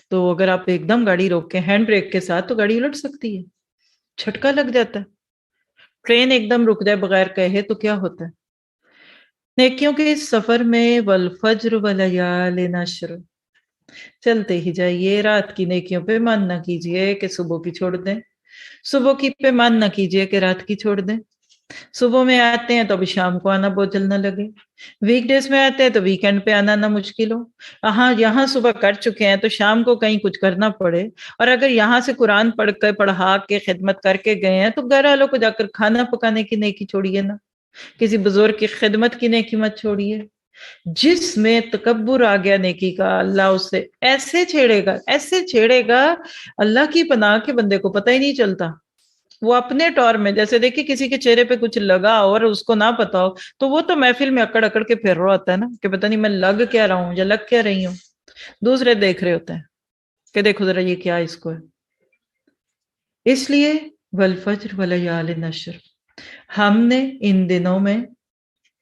تو اگر آپ ایک دم گاڑی روک کے ہینڈ بریک کے ساتھ تو گاڑی الٹ سکتی ہے، چھٹکا لگ جاتا ہے۔ ٹرین ایک دم رک جائے بغیر کہے تو کیا ہوتا ہے؟ نیکیوں کے اس سفر میں والفجر ولیال نشر، چلتے ہی جائیے، رات کی نیکیوں پہ من نہ کیجئے کہ صبح کی چھوڑ دیں، صبح کی پہ من نہ کیجئے کہ رات کی چھوڑ دیں۔ صبح میں آتے ہیں تو ابھی شام کو آنا بوجھل نہ لگے، ویک ڈیز میں آتے ہیں تو ویکینڈ پہ آنا نہ مشکل ہو۔ ہاں یہاں صبح کر چکے ہیں تو شام کو کہیں کچھ کرنا پڑے، اور اگر یہاں سے قرآن پڑھ کے پڑھا کے خدمت کر کے گئے ہیں تو گھر والوں کو جا کر کھانا پکانے کی نیکی چھوڑیے نا، کسی بزرگ کی خدمت کی نیکی مت چھوڑیے۔ جس میں تکبر آ گیا نیکی کا، اللہ اس سے ایسے چھیڑے گا، ایسے چھیڑے گا، اللہ کی پناہ کے بندے کو پتہ ہی نہیں چلتا۔ وہ اپنے طور میں، جیسے دیکھیے کسی کے چہرے پہ کچھ لگا اور اس کو نہ پتا ہو تو وہ تو محفل میں اکڑ اکڑ کے پھر رہا ہوتا ہے نا کہ پتہ نہیں میں لگ کیا رہا ہوں یا لگ کیا رہی ہوں. دوسرے دیکھ رہے ہوتے ہیں کہ دیکھو ذرا یہ کیا اس کو ہے. اس لیے والفجر ولیال نشر، ہم نے ان دنوں میں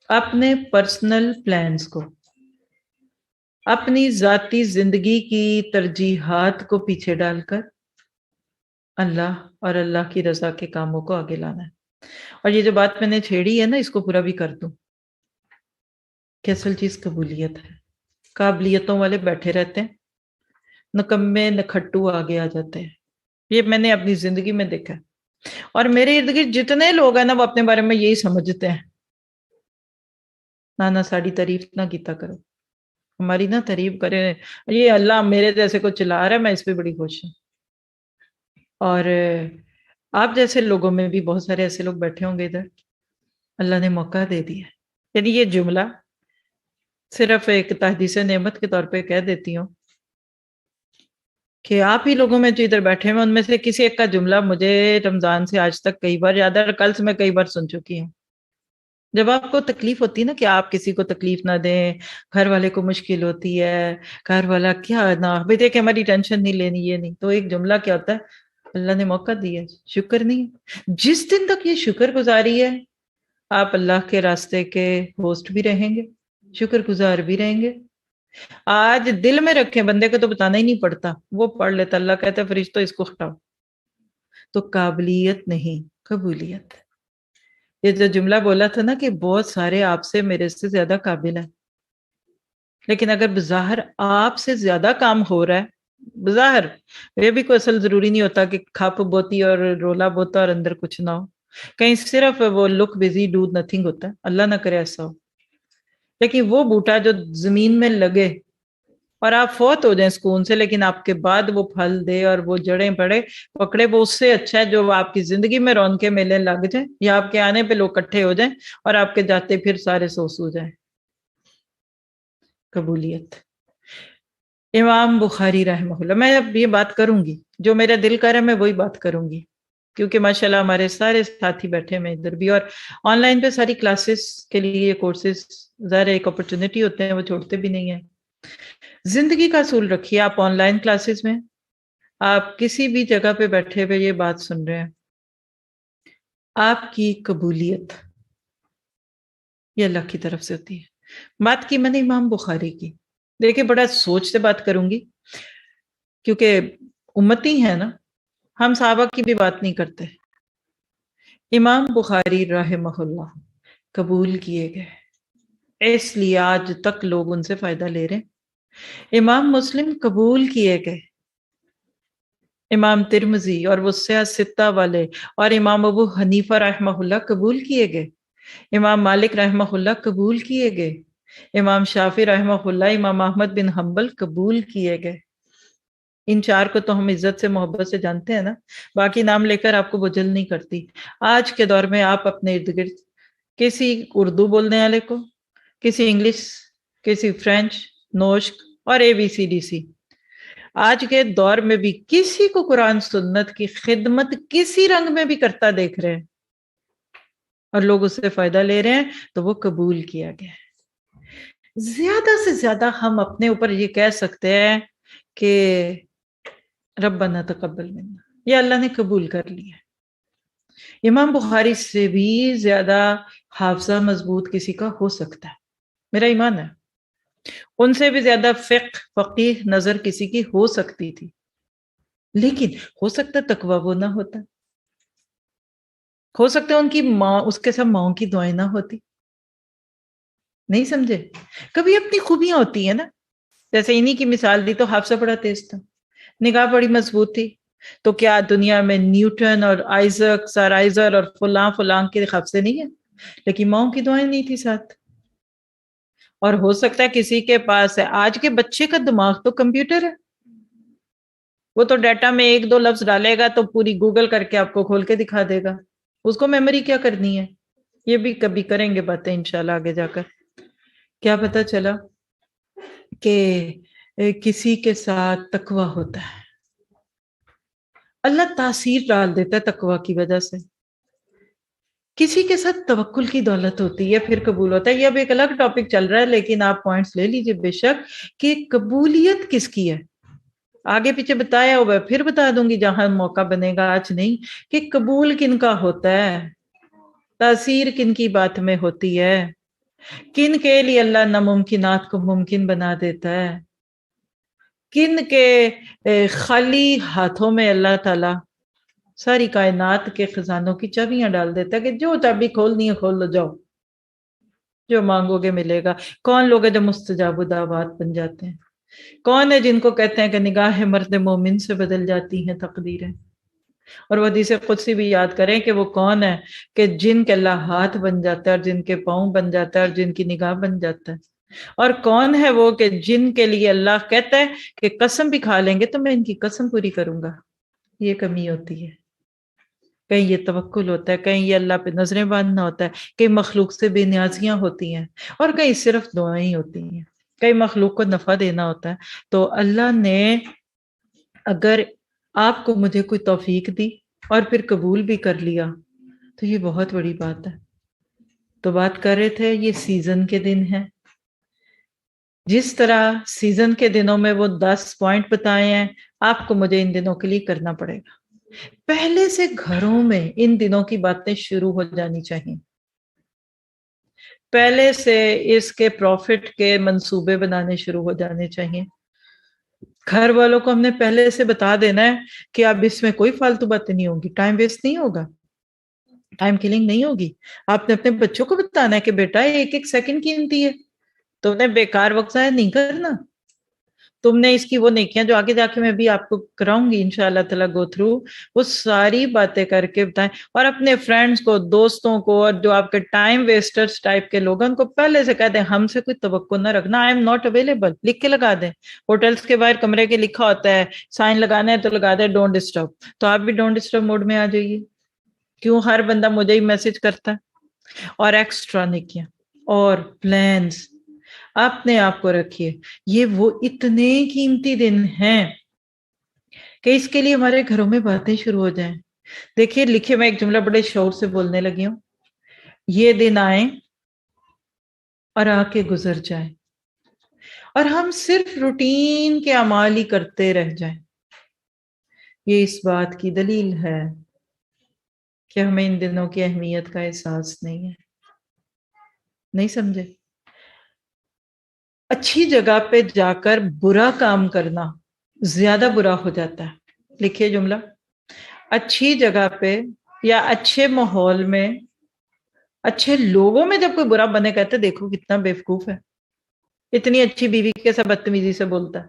اپنے پرسنل پلانز کو، اپنی ذاتی زندگی کی ترجیحات کو پیچھے ڈال کر اللہ اور اللہ کی رضا کے کاموں کو آگے لانا ہے. اور یہ جو بات میں نے چھیڑی ہے نا، اس کو پورا بھی کر دوں کہ اصل چیز قبولیت ہے. قابلیتوں والے بیٹھے رہتے ہیں، نکمے نکھٹو آگے آ جاتے ہیں. یہ میں نے اپنی زندگی میں دیکھا ہے. اور میرے ارد گرد جتنے لوگ ہیں نا وہ اپنے بارے میں یہی سمجھتے ہیں، نانا ساڑی تعریف نہ کیتا کرو، ہماری نہ تعریف کرے، یہ اللہ میرے جیسے کو چلا رہا ہے، میں اس پہ بڑی خوش ہوں. اور آپ جیسے لوگوں میں بھی بہت سارے ایسے لوگ بیٹھے ہوں گے ادھر، اللہ نے موقع دے دیا. یعنی یہ جملہ صرف ایک تحدیث نعمت کے طور پہ کہہ دیتی ہوں کہ آپ ہی لوگوں میں جو ادھر بیٹھے ہیں ان میں سے کسی ایک کا جملہ مجھے رمضان سے آج تک کئی بار یاد ہے، اور کل سے میں کئی بار سن چکی ہوں. جب آپ کو تکلیف ہوتی ہے نا کہ آپ کسی کو تکلیف نہ دیں، گھر والے کو مشکل ہوتی ہے، گھر والا کیا نہ بھائی دیکھ ہماری ٹینشن نہیں لینی، یہ نہیں، تو ایک جملہ کیا ہوتا ہے، اللہ نے موقع دیا، شکر نہیں. جس دن تک یہ شکر گزاری ہے آپ اللہ کے راستے کے ہوسٹ بھی رہیں گے، شکر گزار بھی رہیں گے. آج دل میں رکھیں، بندے کو تو بتانا ہی نہیں پڑتا، وہ پڑھ لیتا، اللہ کہتا ہے فرشتوں اس کو ہٹاؤ. تو قابلیت نہیں، قبولیت. یہ جو جملہ بولا تھا نا کہ بہت سارے آپ سے میرے سے زیادہ قابل ہیں، لیکن اگر بظاہر آپ سے زیادہ کام ہو رہا ہے، بظاہر یہ بھی کوئی اصل ضروری نہیں ہوتا کہ کھپ بوتی اور رولا بوتا اور اندر کچھ نہ ہو، کہیں صرف وہ لک بزی ڈو نتھنگ ہوتا ہے، اللہ نہ کرے ایسا ہو. لیکن وہ بوٹا جو زمین میں لگے اور آپ فوت ہو جائیں سکون سے، لیکن آپ کے بعد وہ پھل دے اور وہ جڑیں پڑے پکڑے، وہ اس سے اچھا ہے جو آپ کی زندگی میں رونقیں میلے لگ جائیں، یا آپ کے آنے پہ لوگ کٹھے ہو جائیں اور آپ کے جاتے پھر سارے سوس ہو جائیں. قبولیت. امام بخاری رحمہ اللہ، میں اب یہ بات کروں گی جو میرا دل کر رہا ہے، میں وہی بات کروں گی کیونکہ ماشاءاللہ ہمارے سارے ساتھی بیٹھے میں ادھر بھی، اور آن لائن پہ ساری کلاسز کے لیے یہ کورسز ظاہر ایک اپرچونٹی ہوتے ہیں، وہ چھوڑتے بھی نہیں ہیں. زندگی کا اصول رکھیے، آپ آن لائن کلاسز میں، آپ کسی بھی جگہ پہ بیٹھے ہوئے یہ بات سن رہے ہیں، آپ کی قبولیت یہ اللہ کی طرف سے ہوتی ہے. بات کی میں نے امام بخاری کی، دیکھیں بڑا سوچ سے بات کروں گی کیونکہ امتی ہیں نا، ہم صحابہ کی بھی بات نہیں کرتے. امام بخاری رحمہ اللہ قبول کیے گئے، اس لیے آج تک لوگ ان سے فائدہ لے رہے ہیں. امام مسلم قبول کیے گئے، امام ترمذی اور وہ ستہ والے اور امام ابو حنیفہ رحمہ اللہ قبول کیے گئے، امام مالک رحمہ اللہ قبول کیے گئے، امام شافعی رحمہ اللہ، امام احمد بن حنبل قبول کیے گئے. ان چار کو تو ہم عزت سے محبت سے جانتے ہیں نا، باقی نام لے کر آپ کو بجل نہیں کرتی. آج کے دور میں آپ اپنے ارد گرد کسی اردو بولنے والے کو، کسی انگلش، کسی فرینچ، نوشک اور ABCDC، آج کے دور میں بھی کسی کو قرآن سنت کی خدمت کسی رنگ میں بھی کرتا دیکھ رہے ہیں اور لوگ اس سے فائدہ لے رہے ہیں تو وہ قبول کیا گیا ہے. زیادہ سے زیادہ ہم اپنے اوپر یہ کہہ سکتے ہیں کہ ربنا تقبل منا، یہ اللہ نے قبول کر لیا. امام بخاری سے بھی زیادہ حافظہ مضبوط کسی کا ہو سکتا ہے، میرا ایمان ہے. ان سے بھی زیادہ فقیہ نظر کسی کی ہو سکتی تھی، لیکن ہو سکتا تقویٰ وہ نہ ہوتا، ہو سکتا ان کی ماں، اس کے ساتھ ماں کی دعائیں نہ ہوتی. نہیں سمجھے؟ کبھی اپنی خوبیاں ہوتی ہیں نا، جیسے انہی کی مثال دی تو حافظہ بڑا تیز تھا، نگاہ بڑی مضبوط تھی، تو کیا دنیا میں نیوٹن اور آئزک، سر آئزر اور فلاں فلاں کے حافظے نہیں ہیں، لیکن ماں کی دعائیں نہیں تھی ساتھ. اور ہو سکتا ہے کسی کے پاس ہے، آج کے بچے کا دماغ تو کمپیوٹر ہے، وہ تو ڈیٹا میں ایک دو لفظ ڈالے گا تو پوری گوگل کر کے آپ کو کھول کے دکھا دے گا، اس کو میموری کیا کرنی ہے. یہ بھی کبھی کریں گے باتیں انشاءاللہ آگے جا کر. کیا پتا چلا کہ کسی کے ساتھ تقویٰ ہوتا ہے، اللہ تاثیر ڈال دیتا ہے تقوی کی وجہ سے. کسی کے ساتھ توکل کی دولت ہوتی ہے پھر قبول ہوتا ہے. یہ اب ایک الگ ٹاپک چل رہا ہے لیکن آپ پوائنٹس لے لیجئے بے شک کہ قبولیت کس کی ہے. آگے پیچھے بتایا ہوا ہے, پھر بتا دوں گی جہاں موقع بنے گا, آج نہیں, کہ قبول کن کا ہوتا ہے, تاثیر کن کی بات میں ہوتی ہے, کن کے لیے اللہ ناممکنات کو ممکن بنا دیتا ہے, کن کے خالی ہاتھوں میں اللہ تعالی ساری کائنات کے خزانوں کی چابیاں ڈال دیتا ہے کہ جو چابی کھولنی ہے کھول لو, جاؤ جو مانگو گے ملے گا. کون لوگ ہیں جو مستجاب الدعوات بن جاتے ہیں؟ کون ہے جن کو کہتے ہیں کہ نگاہ مرد مومن سے بدل جاتی ہیں تقدیریں؟ اور وہ حدیث قدسی بھی یاد کریں کہ وہ کون ہے کہ جن کے اللہ ہاتھ بن جاتا ہے اور جن کے پاؤں بن جاتا ہے اور جن کی نگاہ بن جاتا ہے. اور کون ہے وہ کہ جن کے لیے اللہ کہتا ہے کہ قسم بھی کھا لیں گے تو میں ان کی قسم پوری کروں گا. یہ کمی ہوتی ہے, کہیں یہ توکل ہوتا ہے, کہیں یہ اللہ پہ نظریں باندھنا ہوتا ہے, کہیں مخلوق سے بے نیازیاں ہوتی ہیں, اور کہیں صرف دعائیں ہی ہوتی ہیں, کہیں مخلوق کو نفع دینا ہوتا ہے. تو اللہ نے اگر آپ کو مجھے کوئی توفیق دی اور پھر قبول بھی کر لیا تو یہ بہت بڑی بات ہے. تو بات کر رہے تھے یہ سیزن کے دن ہیں, جس طرح سیزن کے دنوں میں وہ 10 پوائنٹ بتائے ہیں, آپ کو مجھے ان دنوں کے لیے کرنا پڑے گا. پہلے سے گھروں میں ان دنوں کی باتیں شروع ہو جانی چاہیے, پہلے سے اس کے پروفٹ کے منصوبے بنانے شروع ہو جانے چاہیے. گھر والوں کو ہم نے پہلے سے بتا دینا ہے کہ اب اس میں کوئی فالتو باتیں نہیں ہوگی, ٹائم ویسٹ نہیں ہوگا, ٹائم کلنگ نہیں ہوگی. آپ نے اپنے بچوں کو بتانا ہے کہ بیٹا ایک ایک سیکنڈ قیمتی ہے, تم نے بیکار وقت ضائع نہیں کرنا, تم نے اس کی وہ نیکیاں جو آگے جا کے میں بھی آپ کو کراؤں گی انشاءاللہ تعالیٰ گو تھرو, وہ ساری باتیں کر کے بتائیں. اور اپنے فرینڈز کو, دوستوں کو, اور جو آپ کے ٹائم ویسٹرز ٹائپ کے لوگ ہیں ان کو پہلے سے کہہ دیں ہم سے کوئی توقع نہ رکھنا, آئی ایم ناٹ اویلیبل, لکھ کے لگا دیں. ہوٹلز کے باہر کمرے کے لکھا ہوتا ہے, سائن لگانا ہے تو لگا دیں ڈونٹ ڈسٹرب, تو آپ بھی ڈونٹ ڈسٹرب موڈ میں آ جائیے. کیوں ہر بندہ مجھے ہی میسج کرتا ہے؟ اور ایکسٹرا نیکیاں اور پلانز اپنے آپ کو رکھیے. یہ وہ اتنے قیمتی دن ہیں کہ اس کے لیے ہمارے گھروں میں باتیں شروع ہو جائیں. دیکھیے لکھے, میں ایک جملہ بڑے شور سے بولنے لگی ہوں, یہ دن آئیں اور آ کے گزر جائیں اور ہم صرف روٹین کے اعمال ہی کرتے رہ جائیں. یہ اس بات کی دلیل ہے کہ ہمیں ان دنوں کی اہمیت کا احساس نہیں ہے. نہیں سمجھے؟ اچھی جگہ پہ جا کر برا کام کرنا زیادہ برا ہو جاتا ہے. لکھیے جملہ, اچھی جگہ پہ یا اچھے ماحول میں اچھے لوگوں میں جب کوئی برا بنے کہتے دیکھو کتنا بیوقوف ہے, اتنی اچھی بیوی کے ساتھ بدتمیزی سے بولتا ہے.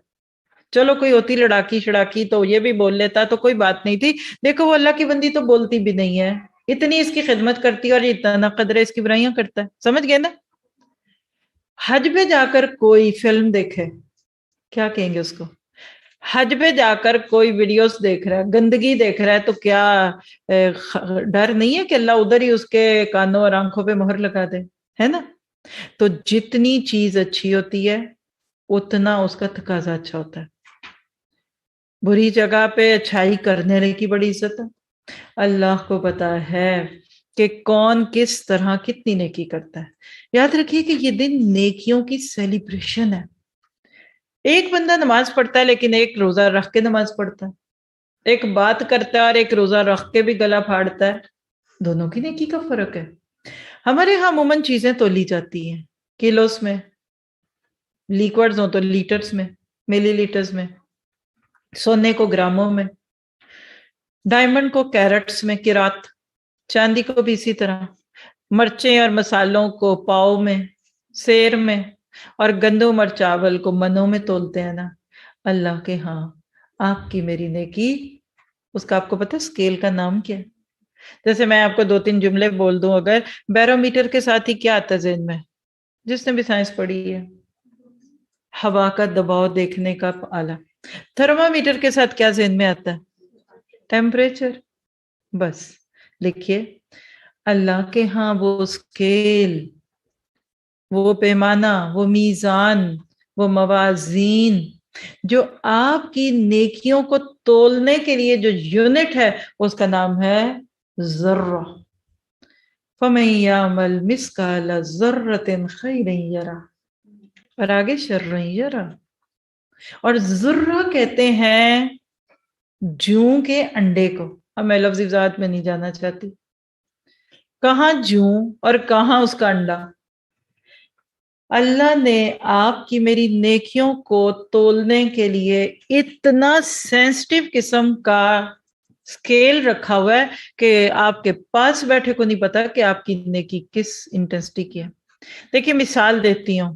چلو کوئی ہوتی لڑاکی شڑاکی تو یہ بھی بول لیتا تو کوئی بات نہیں تھی, دیکھو وہ اللہ کی بندی تو بولتی بھی نہیں ہے, اتنی اس کی خدمت کرتی ہے اور اتنا قدر اس کی برائیاں کرتا ہے. سمجھ گئے نا؟ حج پہ جا کر کوئی فلم دیکھے, کیا کہیں گے اس کو؟ حج پہ جا کر کوئی ویڈیوز دیکھ رہا ہے, گندگی دیکھ رہا ہے, تو کیا ڈر نہیں ہے کہ اللہ ادھر ہی اس کے کانوں اور آنکھوں پہ مہر لگا دے, ہے نا؟ تو جتنی چیز اچھی ہوتی ہے اتنا اس کا تقاضا اچھا ہوتا ہے. بری جگہ پہ اچھائی کرنے کی بڑی عزت ہے. اللہ کو پتا ہے کہ کون کس طرح کتنی نیکی کرتا ہے. یاد رکھیے کہ یہ دن نیکیوں کی سیلیبریشن ہے. ایک بندہ نماز پڑھتا ہے لیکن ایک روزہ رکھ کے نماز پڑھتا ہے, ایک بات کرتا ہے اور ایک روزہ رکھ کے بھی گلا پھاڑتا ہے, دونوں کی نیکی کا فرق ہے. ہمارے ہاں عموماً چیزیں تولی جاتی ہیں کلوز میں, لیکوڈز ہوں تو لیٹرز میں, ملی لیٹرز میں, سونے کو گراموں میں, ڈائمنڈ کو کیرٹس میں, کرات, چاندی کو بھی اسی طرح, مرچیں اور مسالوں کو پاؤ میں, سیر میں, اور گندم اور چاول کو منوں میں تولتے ہیں نا. اللہ کے ہاں آپ کی میری نیکی, اس کا آپ کو پتہ اسکیل کا نام کیا ہے؟ جیسے میں آپ کو 2-3 جملے بول دوں, اگر بیرو میٹر کے ساتھ ہی کیا آتا ہے ذہن میں, جس نے بھی سائنس پڑھی ہے؟ ہوا کا دباؤ دیکھنے کا آلہ. تھرما میٹر کے ساتھ کیا ذہن میں آتا ہے؟ ٹیمپریچر. بس لکھیے, اللہ کے ہاں وہ اسکیل, وہ پیمانہ, وہ میزان, وہ موازین جو آپ کی نیکیوں کو تولنے کے لیے جو یونٹ ہے اس کا نام ہے ذرہ. فَمَن يَعْمَلْ مِثْقَالَ ذَرَّةٍ خَيْرًا يَرَهُ، اور آگے شَرًّا يَرَهُ. اور ذرہ کہتے ہیں جوں کے انڈے کو. اب میں لفظی وضاحت میں نہیں جانا چاہتی، کہاں جوں اور کہاں اس کا انڈا. اللہ نے آپ کی میری نیکیوں کو تولنے کے لیے اتنا سینسٹیو قسم کا سکیل رکھا ہوا ہے کہ آپ کے پاس بیٹھے کو نہیں پتا کہ آپ کی نیکی کس انٹینسٹی کی ہے. دیکھیے مثال دیتی ہوں،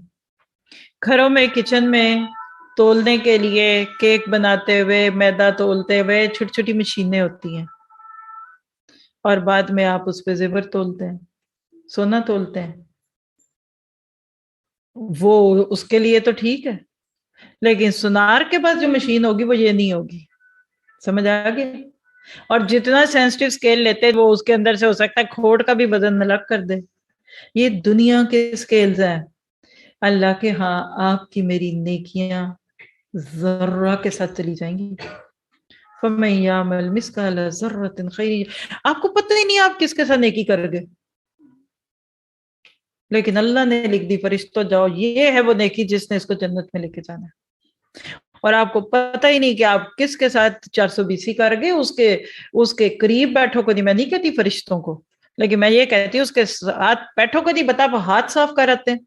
گھروں میں کچن میں تولنے کے لیے کیک بناتے ہوئے، میدا تولتے ہوئے چھوٹی چھوٹی مشینیں ہوتی ہیں، اور بعد میں آپ اس پہ زیور تولتے ہیں، سونا تولتے ہیں. وہ اس کے لیے تو ٹھیک ہے، لیکن سونار کے پاس جو مشین ہوگی وہ یہ نہیں ہوگی. سمجھ آ گیا؟ اور جتنا سینسٹیو سکیل لیتے ہیں وہ اس کے اندر سے ہو سکتا ہے کھوڑ کا بھی وزن الگ کر دے. یہ دنیا کے سکیلز ہیں. اللہ کے ہاں آپ کی میری نیکیاں ذرہ کے ساتھ چلی جائیں گی. فَمَن يَعْمَلْ مِثْقَالَ ذَرَّةٍ خَيْرًا، آپ کو پتہ ہی نہیں آپ کس کے ساتھ نیکی کر گئے، لیکن اللہ نے لکھ دی فرشتوں جاؤ یہ ہے وہ نیکی جس نے اس کو جنت میں لے کے جانا ہے. اور آپ کو پتہ ہی نہیں کہ آپ کس کے ساتھ 420 کر گئے، اس کے قریب بیٹھو کو نہیں. میں نہیں کہتی فرشتوں کو، لیکن میں یہ کہتی ہوں اس کے ساتھ بیٹھو کو نہیں بتا ہاتھ صاف کر آتے ہیں،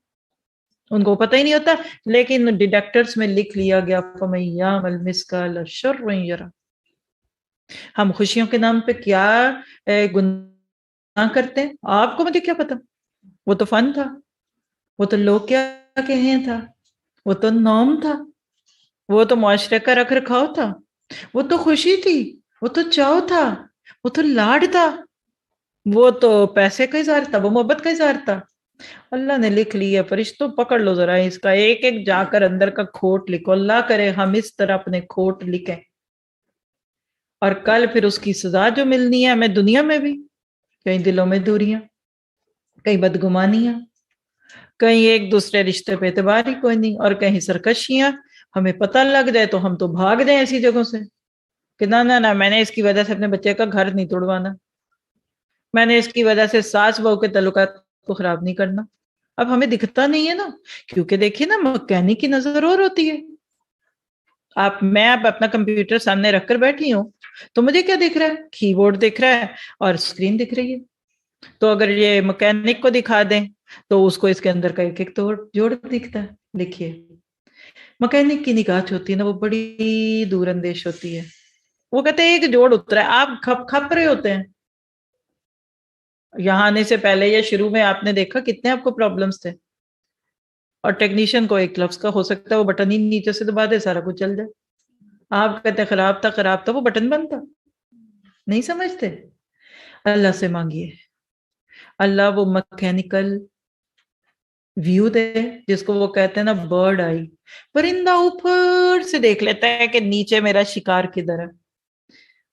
ان کو پتہ ہی نہیں ہوتا. لیکن ڈیڈکٹرز میں لکھ لیا گیا فَمَن يَعْمَلْ مِثْقَالَ شَرٍّ يَرَهُ. ہم خوشیوں کے نام پہ کیا گناہ کرتے ہیں آپ کو مجھے کیا پتا. وہ تو فن تھا، وہ تو لوگ کیا کہیں تھا، وہ تو نوم تھا، وہ تو معاشرے کا رکھ رکھاؤ تھا، وہ تو خوشی تھی، وہ تو چاؤ تھا، وہ تو لاڈ تھا، وہ تو پیسے کا اظہار تھا، وہ محبت کا اظہار تھا. اللہ نے لکھ لی ہے فرشتوں پکڑ لو ذرا اس کا ایک ایک جا کر اندر کا کھوٹ لکھو. اللہ کرے ہم اس طرح اپنے کھوٹ لکھیں، اور کل پھر اس کی سزا جو ملنی ہے ہمیں دنیا میں بھی، کہیں دلوں میں دوریاں، کہیں بدگمانیاں، کہیں ایک دوسرے رشتے پہ اعتبار ہی کوئی نہیں، اور کہیں سرکشیاں. ہمیں پتہ لگ جائے تو ہم تو بھاگ جائیں ایسی جگہوں سے کہ نہ میں نے اس کی وجہ سے اپنے بچے کا گھر نہیں توڑوانا، میں نے اس کی وجہ سے ساس بہو کے تعلقات کو خراب نہیں کرنا. اب ہمیں دکھتا نہیں ہے نا، کیونکہ دیکھیے نا مکینک کی نظر اور ہوتی ہے. میں اب اپنا کمپیوٹر سامنے رکھ کر بیٹھی ہوں تو مجھے کیا دکھ رہا ہے، کی بورڈ دکھ رہا ہے اور اسکرین دکھ رہی ہے. تو اگر یہ مکینک کو دکھا دیں تو اس کو اس کے اندر کا ایک ایک توڑ جوڑ دکھتا ہے. لکھیے مکینک کی نگاہ جو ہوتی ہے نا وہ بڑی دور اندیش ہوتی ہے. وہ کہتے ہیں ایک جوڑ اترا ہے، آپ کھپ رہے ہوتے ہیں. یہاں آنے سے پہلے یا شروع میں آپ نے دیکھا کتنے آپ کو پرابلمز تھے، اور ٹیکنیشین کو ایک لفظ کا ہو سکتا ہے وہ بٹن ہی نیچے سے دبا دے سارا کچھ چل جائے. آپ کہتے خراب تھا وہ بٹن بنتا. نہیں سمجھتے؟ اللہ سے مانگیے، اللہ وہ مکینیکل ویو دے جس کو وہ کہتے ہیں نا برڈ آئی، پرندہ اوپر سے دیکھ لیتا ہے کہ نیچے میرا شکار کدھر ہے.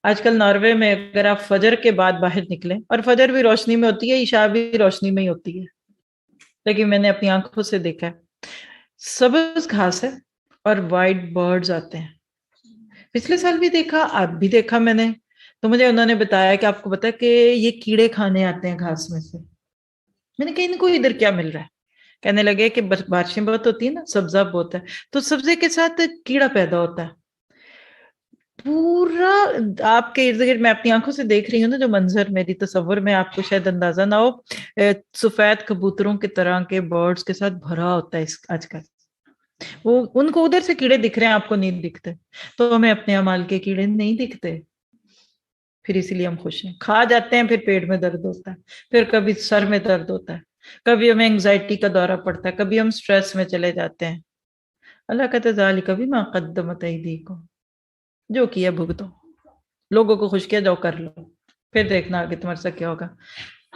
آج کل ناروے میں اگر آپ فجر کے بعد باہر نکلیں، اور فجر بھی روشنی میں ہوتی ہے، عشاء بھی روشنی میں ہی ہوتی ہے، لیکن میں نے اپنی آنکھوں سے دیکھا ہے سبز گھاس ہے اور وائٹ برڈز آتے ہیں. پچھلے سال بھی دیکھا، اب بھی دیکھا میں نے. تو مجھے انہوں نے بتایا کہ آپ کو پتا ہے کہ یہ کیڑے کھانے آتے ہیں گھاس میں سے. میں نے کہا ان کو ادھر کیا مل رہا ہے؟ کہنے لگے کہ بارشیں بہت ہوتی ہیں نا، سبزہ بہت ہے، تو سبزے کے ساتھ کیڑا پیدا ہوتا ہے. پورا آپ کے ارد گرد میں اپنی آنکھوں سے دیکھ رہی ہوں نا جو منظر، میری تصور میں آپ کو شاید اندازہ نہ ہو، سفید کبوتروں کی طرح کے برڈز کے ساتھ بھرا ہوتا ہے آج کل. وہ ان کو ادھر سے کیڑے دکھ رہے ہیں، آپ کو نہیں دکھتے. تو ہمیں اپنے اعمال کے کیڑے نہیں دکھتے، پھر اسی لیے ہم خوش ہیں. کھا جاتے ہیں پھر پیٹ میں درد ہوتا ہے، پھر کبھی سر میں درد ہوتا ہے، کبھی ہمیں انگزائٹی کا دورہ پڑتا ہے، کبھی ہم سٹریس میں چلے جاتے ہیں. اللہ کہتا ہے ذالک بما قدمت ایدیکم، جو کیا بھگتو، لوگوں کو خوش کیا جاؤ کر لو، پھر دیکھنا آگے تمہارے ساتھ کیا ہوگا.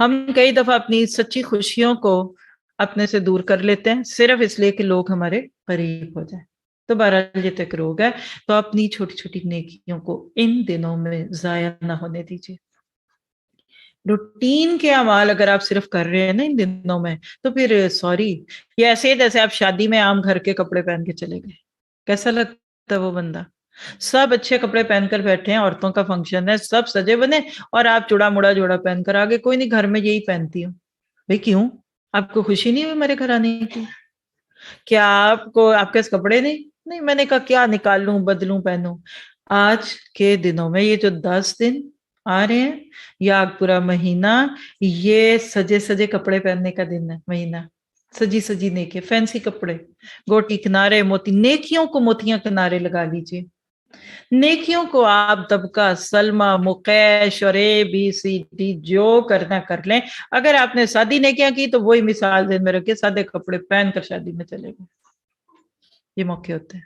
ہم کئی دفعہ اپنی سچی خوشیوں کو اپنے سے دور کر لیتے ہیں صرف اس لیے کہ لوگ ہمارے قریب ہو جائیں. تو بہرحال یہ تک روگ ہے، تو اپنی چھوٹی چھوٹی نیکیوں کو ان دنوں میں ضائع نہ ہونے دیجیے. روٹین کے اعمال اگر آپ صرف کر رہے ہیں نا ان دنوں میں، تو پھر سوری، یہ ایسے جیسے آپ شادی میں عام گھر کے کپڑے پہن کے چلے گئے. کیسا لگتا ہے وہ بندہ. سب اچھے کپڑے پہن کر بیٹھے ہیں, عورتوں کا فنکشن ہے, سب سجے بنے, اور آپ چوڑا مڑا جوڑا پہن کر آگے. کوئی نہیں, گھر میں یہی پہنتی ہوں. بھائی کیوں, آپ کو خوشی نہیں ہوئی میرے گھر آنے کی؟ کیا آپ کو آپ کے کپڑے نہیں؟ میں نے کہا کیا نکالوں, بدلوں, پہنوں. آج کے دنوں میں یہ جو 10 دن آ رہے ہیں یا پورا مہینہ, یہ سجے سجے کپڑے پہننے کا دن ہے, مہینہ. سجی سجی نیکی, فینسی کپڑے, گوٹی کنارے موتی, نیکیوں کو موتیاں کنارے لگا لیجئے. نیکیوں کو آپ طبقہ سلمہ مقیش اور ABCD جو کرنا کر لیں. اگر آپ نے سادی نیکیاں کی تو وہی مثال ذہن میں رکھے, سادے کپڑے پہن کر شادی میں چلے گئے. یہ موقع ہوتے ہیں.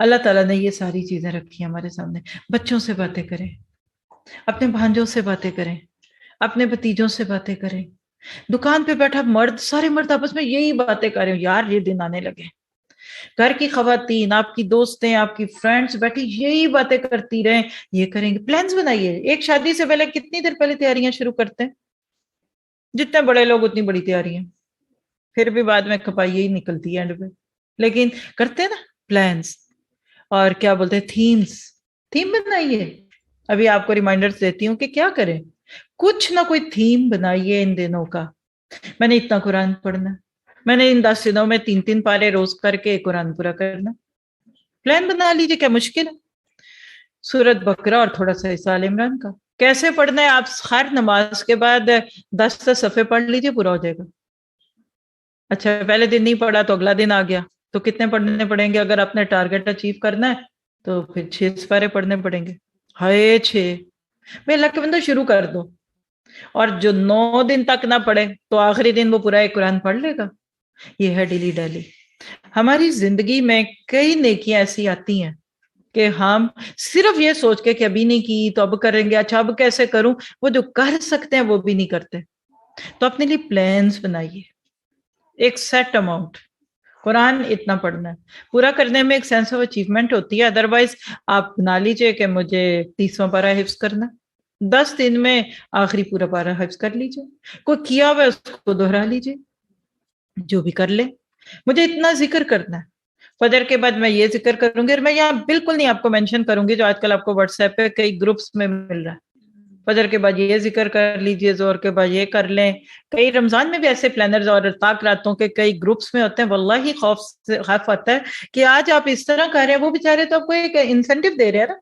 اللہ تعالیٰ نے یہ ساری چیزیں رکھی ہیں ہمارے سامنے. بچوں سے باتیں کریں, اپنے بھانجوں سے باتیں کریں, اپنے بھتیجوں سے باتیں کریں. دکان پہ بیٹھا مرد, سارے مرد آپس میں یہی باتیں کر رہے ہو, یار یہ دن آنے لگے. گھر کی خواتین, آپ کی دوستیں, آپ کی فرینڈز بیٹھی یہی باتیں کرتی رہیں, یہ کریں گے. پلانز بنائیے. ایک شادی سے پہلے کتنی دیر پہلے تیاریاں شروع کرتے ہیں؟ جتنے بڑے لوگ اتنی بڑی تیاریاں, پھر بھی بعد میں کپائی ہی نکلتی ہے اینڈ پہ. لیکن کرتے ہیں نا پلانز, اور کیا بولتے ہیں, تھیم بنائیے. ابھی آپ کو ریمائنڈرز دیتی ہوں کہ کیا کریں, کچھ نہ کوئی تھیم بنائیے ان دنوں کا. میں نے اتنا قرآن پڑھنا, میں نے ان 10 دنوں میں 3 پارے روز کر کے قرآن پورا کرنا. پلان بنا لیجیے, کیا مشکل ہے. سورت بقرہ اور تھوڑا سا حصہ آل عمران کا. کیسے پڑھنا ہے, آپ ہر نماز کے بعد 10 صفحے پڑھ لیجیے, پورا ہو جائے گا. اچھا پہلے دن نہیں پڑھا تو اگلا دن آ گیا, تو کتنے پڑھنے پڑیں گے؟ اگر آپ نے ٹارگیٹ اچیو کرنا ہے تو پھر 6 پارے پڑھنے پڑیں گے. ہائے 6! میں اللہ کے بندہ شروع کر دو, اور جو 9 دن تک نہ پڑھے تو آخری دن وہ پورا ایک قرآن پڑھ لے گا. یہ ہے ڈیلی ڈیلی. ہماری زندگی میں کئی نیکیاں ایسی آتی ہیں کہ ہم صرف یہ سوچ کے کہ ابھی نہیں کی تو اب کریں گے, اچھا اب کیسے کروں, وہ جو کر سکتے ہیں وہ بھی نہیں کرتے. تو اپنے لیے پلانز بنائیے, ایک سیٹ اماؤنٹ. قرآن اتنا پڑھنا ہے, پورا کرنے میں ایک سینس آف اچیومنٹ ہوتی ہے. ادروائز آپ بنا لیجئے کہ مجھے 30واں پارہ حفظ کرنا, 10 دن میں آخری پورا پارہ حفظ کر لیجئے. کوئی کیا ہوا ہے اس کو دہرا لیجئے, جو بھی کر لے. مجھے اتنا ذکر کرنا ہے, فجر کے بعد میں یہ ذکر کروں گی, اور میں یہاں بالکل نہیں آپ کو مینشن کروں گی جو آج کل آپ کو واٹس ایپ پہ کئی گروپس میں مل رہا ہے. فجر کے بعد یہ ذکر کر لیجئے, زور کے بعد یہ کر لیں. کئی رمضان میں بھی ایسے پلانرز اور طاق راتوں کے کئی گروپس میں ہوتے ہیں. واللہ خوف آتا ہے کہ آج آپ اس طرح کر رہے ہیں, وہ بیچارے تو آپ کو ایک انسینٹیو دے رہے ہیں نا.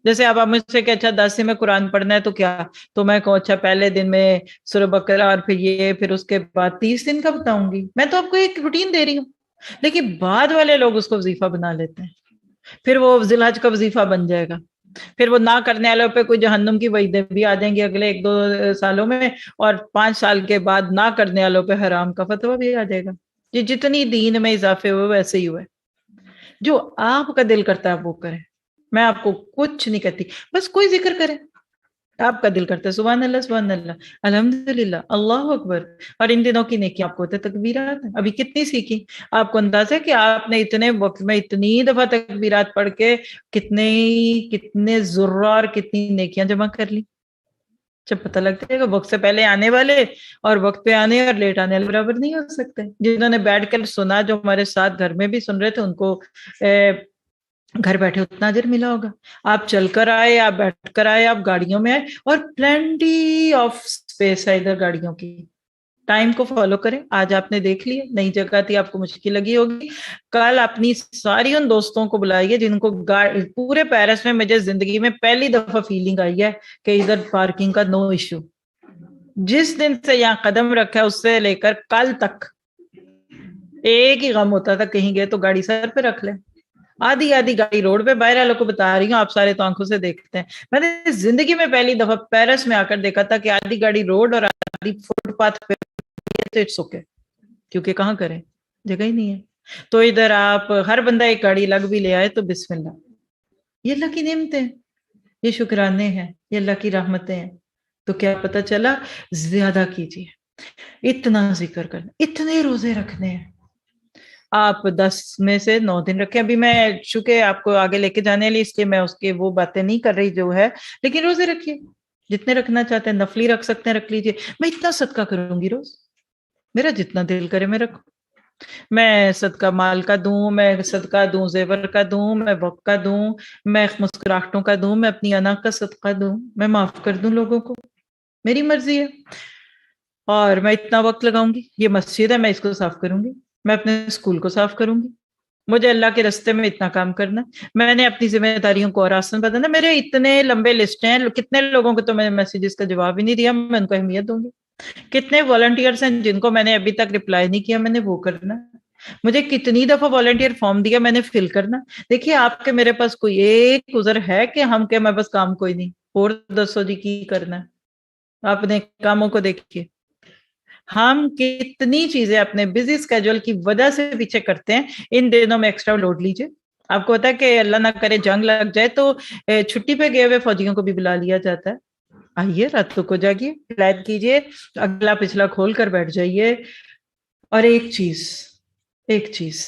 جیسے آپ مجھ سے کہ اچھا 10 میں قرآن پڑھنا ہے تو کیا, تو میں کہوں اچھا پہلے دن میں سورہ بقرہ, اور پھر یہ, پھر اس کے بعد 30 دن کا بتاؤں گی. میں تو آپ کو ایک روٹین دے رہی ہوں, لیکن بعد والے لوگ اس کو وظیفہ بنا لیتے ہیں. پھر وہ ذی الحج کا وظیفہ بن جائے گا. پھر وہ نہ کرنے والوں پہ کوئی جہنم کی وعیدیں بھی آ جائیں گی اگلے 1-2 سالوں میں, اور 5 سال کے بعد نہ کرنے والوں پہ حرام کا فتویٰ بھی آ جائے گا. یہ جتنی دین میں اضافے ہوئے ویسے ہی ہوئے. جو آپ کا دل کرتا ہے وہ کریں, میں آپ کو کچھ نہیں کہتی, بس کوئی ذکر کریں آپ کا دل کرتا ہے. سبحان اللہ سبحان اللہ, الحمدللہ, اللہ اکبر. اور ان دنوں کی نیکی آپ کو ہوتے تکبیرات ہیں. ابھی کتنی سیکھی آپ کو انداز ہے کہ آپ نے اتنے وقت میں اتنی دفعہ تکبیرات پڑھ کے کتنے ذرہ اور کتنی نیکیاں جمع کر لی. جب پتہ لگتا ہے کہ وقت سے پہلے آنے والے اور وقت پہ آنے اور لیٹ آنے والے برابر نہیں ہو سکتے. جنہوں نے بیٹھ کر سنا, جو ہمارے ساتھ گھر میں بھی سن رہے تھے, ان کو گھر بیٹھے اتنا اجر ملا ہوگا. آپ چل کر آئے, آپ بیٹھ کر آئے, آپ گاڑیوں میں آئے, اور پلینٹی آف اسپیس ہے ادھر گاڑیوں کی. ٹائم کو فالو کریں. آج آپ نے دیکھ لیا, نئی جگہ تھی, آپ کو مشکل لگی ہوگی. کل اپنی ساری ان دوستوں کو بلائیے جن کو پورے پیرس میں مجھے زندگی میں پہلی دفعہ فیلنگ آئی ہے کہ ادھر پارکنگ کا نو ایشو. جس دن سے یہاں قدم رکھا ہے اس سے لے کر کل تک ایک ہی غم ہوتا تھا, کہیں گئے تو گاڑی سر پہ رکھ لیں. آدھی گاڑی روڈ پہ, باہر والوں کو بتا رہی ہوں, آپ سارے تو آنکھوں سے دیکھتے ہیں. میں نے زندگی میں پہلی دفعہ پیرس میں آ کر دیکھا تھا کہ آدھی گاڑی روڈ اور آدھی فٹ پاتھ پہ, کیونکہ کہاں کریں, جگہ ہی نہیں ہے. تو ادھر آپ ہر بندہ ایک گاڑی لگ بھی لے آئے تو بسم اللہ. یہ اللہ کی نعمتیں, یہ شکرانے ہیں, یہ اللہ کی رحمتیں ہیں. تو کیا پتہ چلا, زیادہ کیجیے, اتنا ذکر کرنا, اتنے روزے رکھنے ہیں. آپ 10 میں سے 9 دن رکھیں. ابھی میں چونکہ آپ کو آگے لے کے جانے لیے اس لیے میں اس کے وہ باتیں نہیں کر رہی جو ہے, لیکن روزے رکھیے جتنے رکھنا چاہتے ہیں. نفلی رکھ سکتے ہیں, رکھ لیجیے. میں اتنا صدقہ کروں گی روز, میرا جتنا دل کرے میں رکھوں. میں صدقہ مال کا دوں، میں صدقہ دوں زیور کا دوں، میں وقت کا دوں، میں مسکراہٹوں کا دوں، میں اپنی انا کا صدقہ دوں، میں معاف کر دوں لوگوں کو، میری مرضی ہے. اور میں اتنا وقت لگاؤں گی، یہ مسجد ہے میں اس کو صاف کروں گی، میں اپنے اسکول کو صاف کروں گی، مجھے اللہ کے راستے میں اتنا کام کرنا، میں نے اپنی ذمہ داریوں کو اور آسان بتانا. میرے اتنے لمبے لسٹ ہیں، کتنے لوگوں کو تو میں نے میسیجز کا جواب ہی نہیں دیا، میں ان کو اہمیت دوں گی. کتنے والنٹیئرس ہیں جن کو میں نے ابھی تک رپلائی نہیں کیا، میں نے وہ کرنا. مجھے کتنی دفعہ والنٹیئر فارم دیا، میں نے فل کرنا. دیکھیے آپ کے میرے پاس کوئی ایک عذر ہے کہ ہم کہ میں بس کام کوئی نہیں، اور دسو جی کی کرنا ہے، اپنے کاموں کو دیکھیے. ہم کتنی چیزیں اپنے بزی اسکیجول کی وجہ سے پیچھے کرتے ہیں. ان دنوں میں ایکسٹرا لوڈ لیجیے. آپ کو پتا ہے کہ اللہ نہ کرے جنگ لگ جائے تو چھٹی پہ گئے ہوئے فوجیوں کو بھی بلا لیا جاتا ہے. آئیے راتوں کو جاگیے، پلان کیجیے، اگلا پچھلا کھول کر بیٹھ جائیے. اور ایک چیز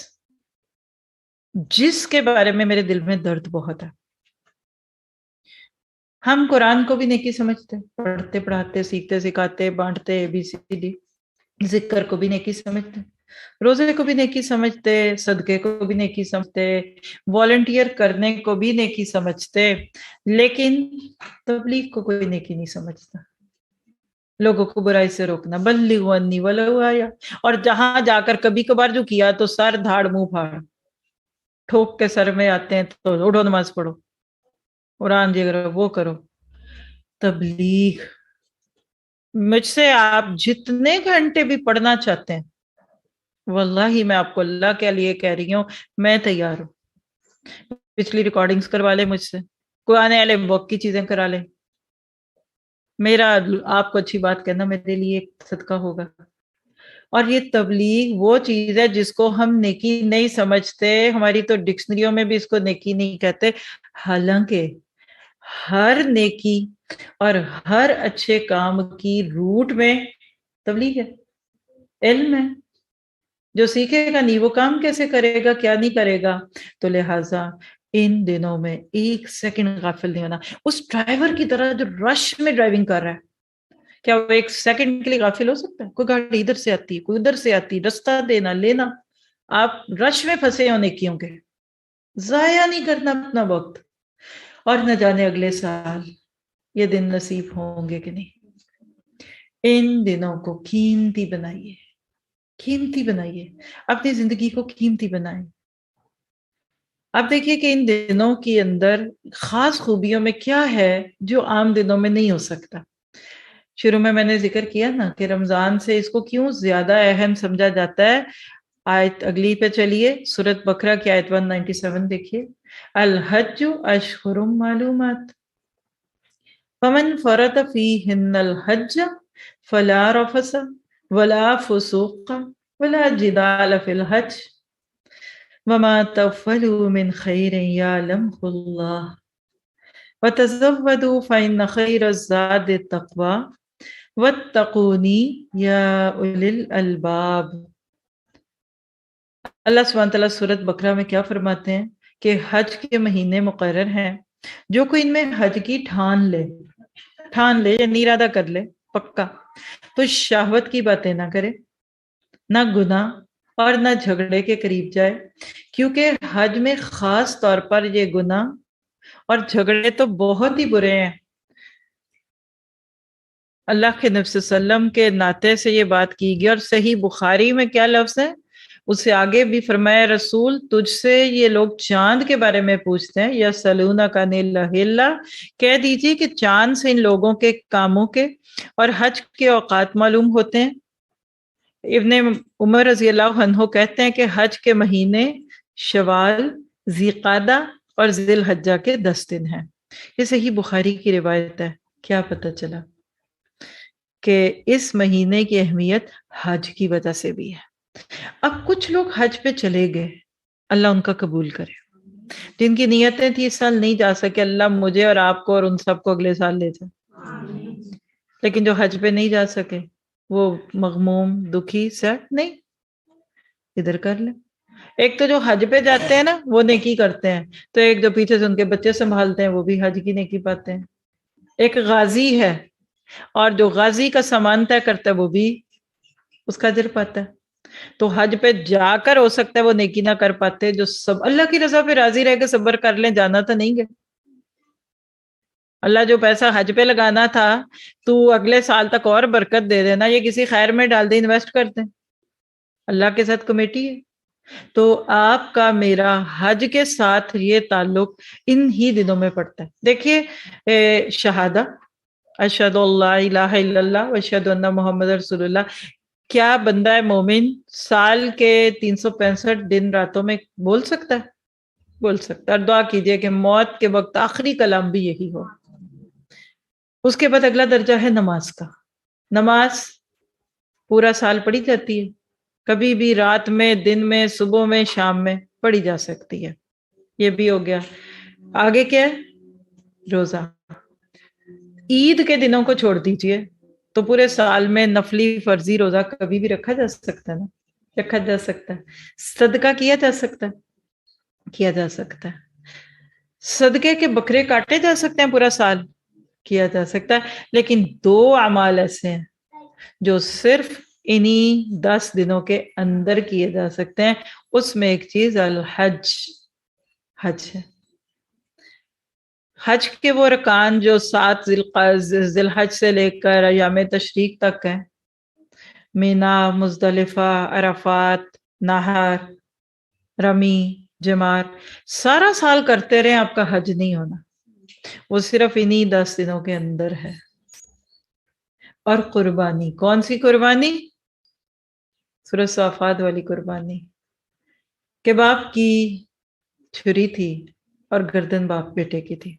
جس کے بارے میں میرے دل میں درد بہت ہے، ہم قرآن کو بھی نیکی سمجھتے، پڑھتے پڑھاتے سیکھتے سکھاتے بانٹتے ABCD، ذکر کو بھی نیکی سمجھتے، روزے کو بھی نیکی سمجھتے، صدقے کو بھی نیکی سمجھتے، والنٹیئر کرنے کو بھی نیکی سمجھتے، لیکن تبلیغ کو کوئی نیکی نہیں سمجھتا. لوگوں کو برائی سے روکنا، بلغوا انی ولو آیا، اور جہاں جا کر کبھی کبھار جو کیا تو سر دھاڑ منہ پھاڑ ٹھوک کے سر میں آتے ہیں تو اٹھو نماز پڑھو، قرآن جی کرو وہ کرو. تبلیغ مجھ سے آپ جتنے گھنٹے بھی پڑھنا چاہتے ہیں، واللہ میں آپ کو اللہ کے لیے کہہ رہی ہوں، میں تیار ہوں. پچھلی ریکارڈنگز کروا لے مجھ سے، کوئی آنے والے وقت کی چیزیں کرا لے، میرا آپ کو اچھی بات کہنا میرے لیے ایک صدقہ ہوگا. اور یہ تبلیغ وہ چیز ہے جس کو ہم نیکی نہیں سمجھتے، ہماری تو ڈکشنریوں میں بھی اس کو نیکی نہیں کہتے، حالانکہ ہر نیکی اور ہر اچھے کام کی روٹ میں تبلیغ ہے، علم ہے. جو سیکھے گا نہیں وہ کام کیسے کرے گا، کیا نہیں کرے گا. تو لہٰذا ان دنوں میں ایک سیکنڈ غافل نہیں ہونا. اس ڈرائیور کی طرح جو رش میں ڈرائیونگ کر رہا ہے، کیا وہ ایک سیکنڈ کے لیے غافل ہو سکتا ہے؟ کوئی گاڑی ادھر سے آتی ہے، کوئی ادھر سے آتی، رستہ دینا لینا. آپ رش میں پھنسے ہو نیکیوں کے، ضائع نہیں کرنا اپنا وقت. اور نہ جانے اگلے سال یہ دن نصیب ہوں گے کہ نہیں. ان دنوں کو قیمتی بنائیے، قیمتی بنائیے، اپنی زندگی کو قیمتی بنائیں. آپ دیکھیے کہ ان دنوں کے اندر خاص خوبیوں میں کیا ہے جو عام دنوں میں نہیں ہو سکتا. شروع میں نے ذکر کیا نا کہ رمضان سے اس کو کیوں زیادہ اہم سمجھا جاتا ہے. آیت اگلی پہ چلیے، سورۃ بقرہ کی آیت 197 دیکھیے. الحج اشہر معلومات فمن فرض فیہن الحج فلا رفث ولا فسوق ولا جدال فی الحج وما تفعلوا من خیر یعلمہ اللہ وتزودوا فإن خیر الزاد التقوی واتقونی یا اولی الالباب. اللہ سبحانہ وتعالیٰ سورۃ بقرہ میں کیا فرماتے ہیں کہ حج کے مہینے مقرر ہیں، جو کوئی ان میں حج کی ٹھان لے یعنی ارادہ کر لے پکا، تو شہوت کی باتیں نہ کرے، نہ گناہ اور نہ جھگڑے کے قریب جائے، کیونکہ حج میں خاص طور پر یہ گناہ اور جھگڑے تو بہت ہی برے ہیں. اللہ کے نبی صلی اللہ علیہ وسلم کے ناطے سے یہ بات کی گئی، اور صحیح بخاری میں کیا لفظ ہے، اس سے آگے بھی فرمایا رسول تجھ سے یہ لوگ چاند کے بارے میں پوچھتے ہیں، یا سلونک عن الہلہ، کہہ دیجیے کہ چاند سے ان لوگوں کے کاموں کے اور حج کے اوقات معلوم ہوتے ہیں. ابن عمر رضی اللہ عنہ کہتے ہیں کہ حج کے مہینے شوال، ذی قعدہ اور ذی الحجہ کے 10 دن ہیں. یہ صحیح بخاری کی روایت ہے. کیا پتہ چلا کہ اس مہینے کی اہمیت حج کی وجہ سے بھی ہے. اب کچھ لوگ حج پہ چلے گئے، اللہ ان کا قبول کرے، جن کی نیتیں تھی اس سال نہیں جا سکے، اللہ مجھے اور آپ کو اور ان سب کو اگلے سال لے جائے. لیکن جو حج پہ نہیں جا سکے وہ مغموم، دکھی، سیٹ نہیں، ادھر کر لیں. ایک تو جو حج پہ جاتے ہیں نا وہ نیکی کرتے ہیں، تو ایک جو پیچھے سے ان کے بچے سنبھالتے ہیں وہ بھی حج کی نیکی پاتے ہیں. ایک غازی ہے اور جو غازی کا سامان طے کرتا ہے وہ بھی اس کا اجر پاتا ہے. تو حج پہ جا کر ہو سکتا ہے وہ نیکی نہ کر پاتے، جو سب اللہ کی رضا پہ راضی رہ کے صبر کر لیں، جانا تو نہیں گے۔ اللہ جو پیسہ حج پہ لگانا تھا تو اگلے سال تک اور برکت دے دینا، یہ کسی خیر میں ڈال دیں، انویسٹ کر دیں، اللہ کے ساتھ کمیٹی ہے۔ تو آپ کا میرا حج کے ساتھ یہ تعلق ان ہی دنوں میں پڑتا ہے۔ دیکھیے شہادہ، اشہد اللہ الہ الا اللہ و اشہد ان محمد رسول اللہ، کیا بندہ مومن سال کے 365 دن راتوں میں بول سکتا ہے؟ بول سکتا ہے، اور دعا کیجئے کہ موت کے وقت آخری کلام بھی یہی ہو۔ اس کے بعد اگلا درجہ ہے نماز کا۔ نماز پورا سال پڑھی جاتی ہے، کبھی بھی رات میں، دن میں، صبح میں، شام میں پڑھی جا سکتی ہے، یہ بھی ہو گیا۔ آگے کیا ہے؟ روزہ۔ عید کے دنوں کو چھوڑ دیجئے تو پورے سال میں نفلی فرضی روزہ کبھی بھی رکھا جا سکتا ہے نا، رکھا جا سکتا ہے۔ صدقہ کیا جا سکتا ہے، کیا جا سکتا ہے۔ صدقے کے بکرے کاٹے جا سکتے ہیں پورا سال، کیا جا سکتا ہے۔ لیکن دو اعمال ایسے ہیں جو صرف انہی 10 دنوں کے اندر کیے جا سکتے ہیں، اس میں ایک چیز الحج، حج ہے۔ حج کے وہ رکان جو 7 ذی الحج سے لے کر ایام تشریق تک ہیں، مینا، مزدلفہ، عرفات، نہر، رمی، جمار، سارا سال کرتے رہے، آپ کا حج نہیں ہونا، وہ صرف انہی 10 دنوں کے اندر ہے۔ اور قربانی، کون سی قربانی؟ سورہ صافات والی قربانی کہ باپ کی چھری تھی اور گردن باپ بیٹے کی تھی۔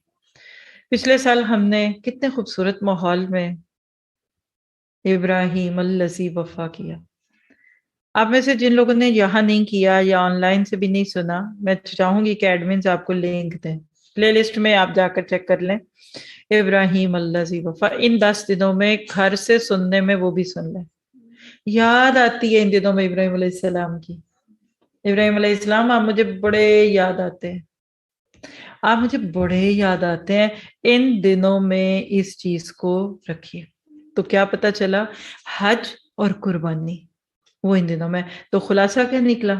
پچھلے سال ہم نے کتنے خوبصورت ماحول میں ابراہیم الذی وفا کیا۔ آپ میں سے جن لوگوں نے یہاں نہیں کیا یا آن لائن سے بھی نہیں سنا، میں چاہوں گی کہ ایڈمنز آپ کو لنک دیں، پلے لسٹ میں آپ جا کر چیک کر لیں۔ ابراہیم الذی وفا، ان 10 دنوں میں گھر سے سننے میں وہ بھی سن لیں۔ یاد آتی ہے ان دنوں میں ابراہیم علیہ السلام کی۔ ابراہیم علیہ السلام، آپ مجھے بڑے یاد آتے ہیں، آپ مجھے بڑے یاد آتے ہیں۔ ان دنوں میں اس چیز کو رکھیے۔ تو کیا پتا چلا؟ حج اور قربانی وہ ان دنوں میں۔ تو خلاصہ کیا نکلا؟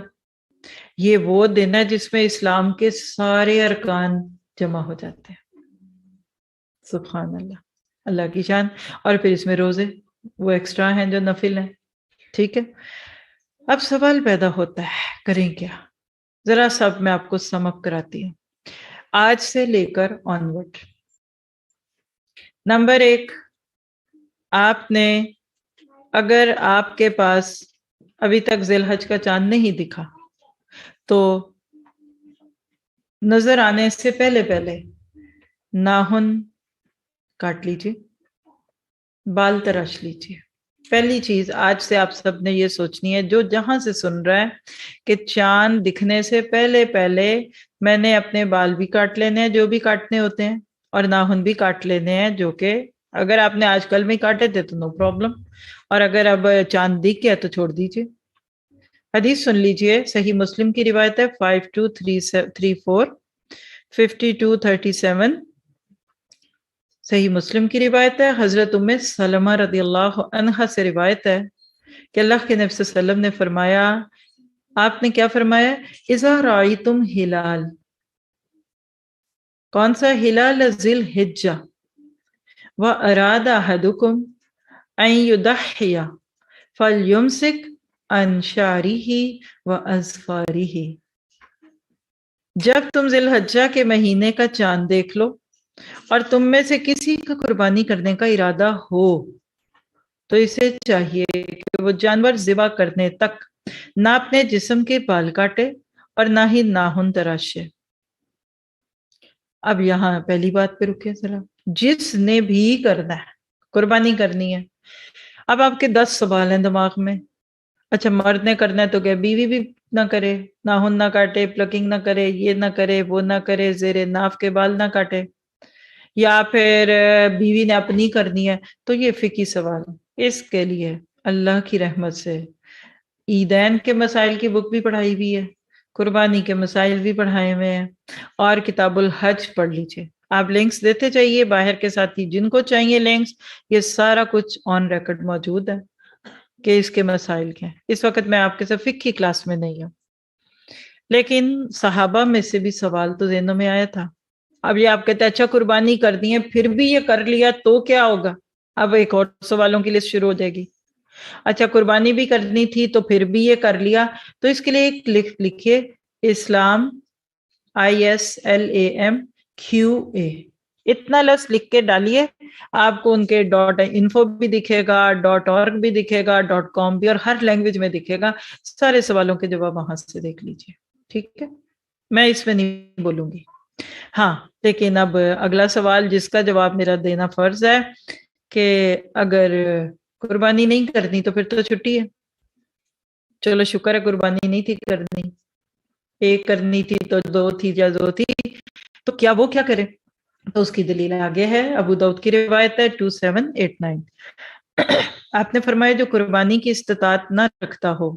یہ وہ دن ہے جس میں اسلام کے سارے ارکان جمع ہو جاتے ہیں۔ سبحان اللہ، اللہ کی شان۔ اور پھر اس میں روزے وہ ایکسٹرا ہیں جو نفل ہیں، ٹھیک ہے۔ اب سوال پیدا ہوتا ہے، کریں کیا؟ ذرا سب میں آپ کو سم اپ کراتی ہوں آج سے لے کر آنورڈ۔ نمبر 1، آپ نے، اگر آپ کے پاس ابھی تک ذی الحج کا چاند نہیں دکھا تو نظر آنے سے پہلے ناخن کاٹ لیجیے، بال تراش لیجیے۔ پہلی چیز آج سے آپ سب نے یہ سوچنی ہے، جو جہاں سے سن رہا ہے، کہ چاند دکھنے سے پہلے میں نے اپنے بال بھی کاٹ لینے ہیں جو بھی کاٹنے ہوتے ہیں، اور ناخن بھی کاٹ لینے ہیں، جو کہ اگر آپ نے آج کل میں کاٹے تھے تو نو پرابلم، اور اگر اب چاند دکھ گیا تو چھوڑ دیجیے۔ حدیث سن لیجیے، صحیح مسلم کی روایت ہے 5234 5237، صحیح مسلم کی روایت ہے۔ حضرت ام سلمہ رضی اللہ عنہا سے روایت ہے کہ اللہ کے نبی صلی اللہ علیہ وسلم نے فرمایا، آپ نے کیا فرمایا؟ اذا رأیتم ہلال، کون سا ہلال؟ ذی الحجہ، واراد احدکم ان یضحی فلیمسک عن شعرہ واظفارہ، جب تم ذی الحجہ کے مہینے کا چاند دیکھ لو اور تم میں سے کسی کا قربانی کرنے کا ارادہ ہو تو اسے چاہیے کہ وہ جانور ذبح کرنے تک نہ اپنے جسم کے بال کاٹے اور نہ ہی ناخن تراشے۔ اب یہاں پہلی بات پہ رکے ذرا، جس نے بھی کرنا ہے، قربانی کرنی ہے، اب آپ کے 10 سوال ہیں دماغ میں۔ اچھا، مرد نے کرنا ہے تو کیا بیوی بھی نہ کرے، ناخن نہ کاٹے، پلکنگ نہ کرے، یہ نہ کرے، وہ نہ کرے، زیر ناف کے بال نہ کاٹے، یا پھر بیوی نے اپنی کرنی ہے؟ تو یہ فقہی سوال ہے۔ اس کے لیے اللہ کی رحمت سے عیدین کے مسائل کی بک بھی پڑھائی ہوئی ہے، قربانی کے مسائل بھی پڑھائے ہوئے ہیں، اور کتاب الحج پڑھ لیجئے۔ آپ لنکس دیتے چاہیے باہر کے ساتھی جن کو چاہیے لنکس، یہ سارا کچھ آن ریکارڈ موجود ہے۔ کہ اس کے مسائل کیا ہیں. اس وقت میں آپ کے ساتھ فقہ کی کلاس میں نہیں ہوں، لیکن صحابہ میں سے بھی سوال تو ذہنوں میں آیا تھا. اب یہ آپ کہتے ہیں اچھا قربانی کر دی ہے پھر بھی یہ کر لیا تو کیا ہوگا؟ اب ایک اور سوالوں کی لسٹ شروع ہو جائے گی. اچھا قربانی بھی کرنی تھی تو پھر بھی یہ کر لیا، تو اس کے لیے ایک لکھیے اسلام ISLAMQA، اتنا لفظ لکھ کے ڈالیے. آپ کو ان کے .info بھی دکھے گا، .org بھی دکھے گا، .com بھی، اور ہر لینگویج میں دکھے گا. سارے سوالوں کے جواب وہاں سے دیکھ لیجیے. ٹھیک ہے، میں اس میں نہیں بولوں گی. ہاں لیکن اب اگلا سوال جس کا جواب میرا دینا فرض ہے کہ اگر قربانی نہیں کرنی تو پھر تو چھٹی ہے. چلو شکر ہے قربانی نہیں تھی کرنی، ایک کرنی تھی تو 2 تھی یا 2 تھی، تو کیا وہ کیا کرے؟ تو اس کی دلیل آگے ہے، ابو داؤد کی روایت ہے 2789. آپ نے فرمایا جو قربانی کی استطاعت نہ رکھتا ہو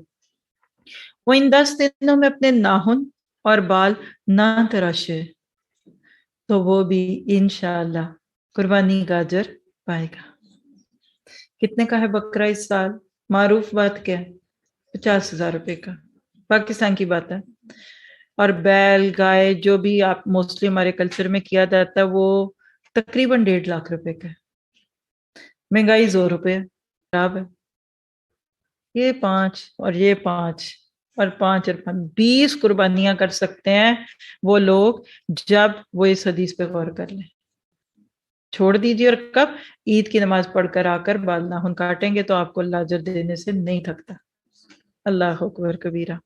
وہ ان 10 دنوں میں اپنے ناخن اور بال نہ تراشے تو وہ بھی انشاءاللہ قربانی کا اجر پائے گا. کتنے کا ہے بکرا اس سال؟ معروف بات کیا ہے؟ 50,000 روپے کا، پاکستان کی بات ہے. اور بیل گائے جو بھی آپ موسٹلی ہمارے کلچر میں کیا جاتا ہے وہ تقریباً 1.5 لاکھ روپے کا ہے. مہنگائی 100 روپے خراب ہے. یہ 5 اور یہ 5 اور 5 اور 5 20 قربانیاں کر سکتے ہیں وہ لوگ جب وہ اس حدیث پہ غور کر لیں. چھوڑ دیجیے، اور کب؟ عید کی نماز پڑھ کر آ کر بال ناخن کاٹیں گے تو آپ کو اللہ اجر دینے سے نہیں تھکتا. اللہ اکبر کبیرہ.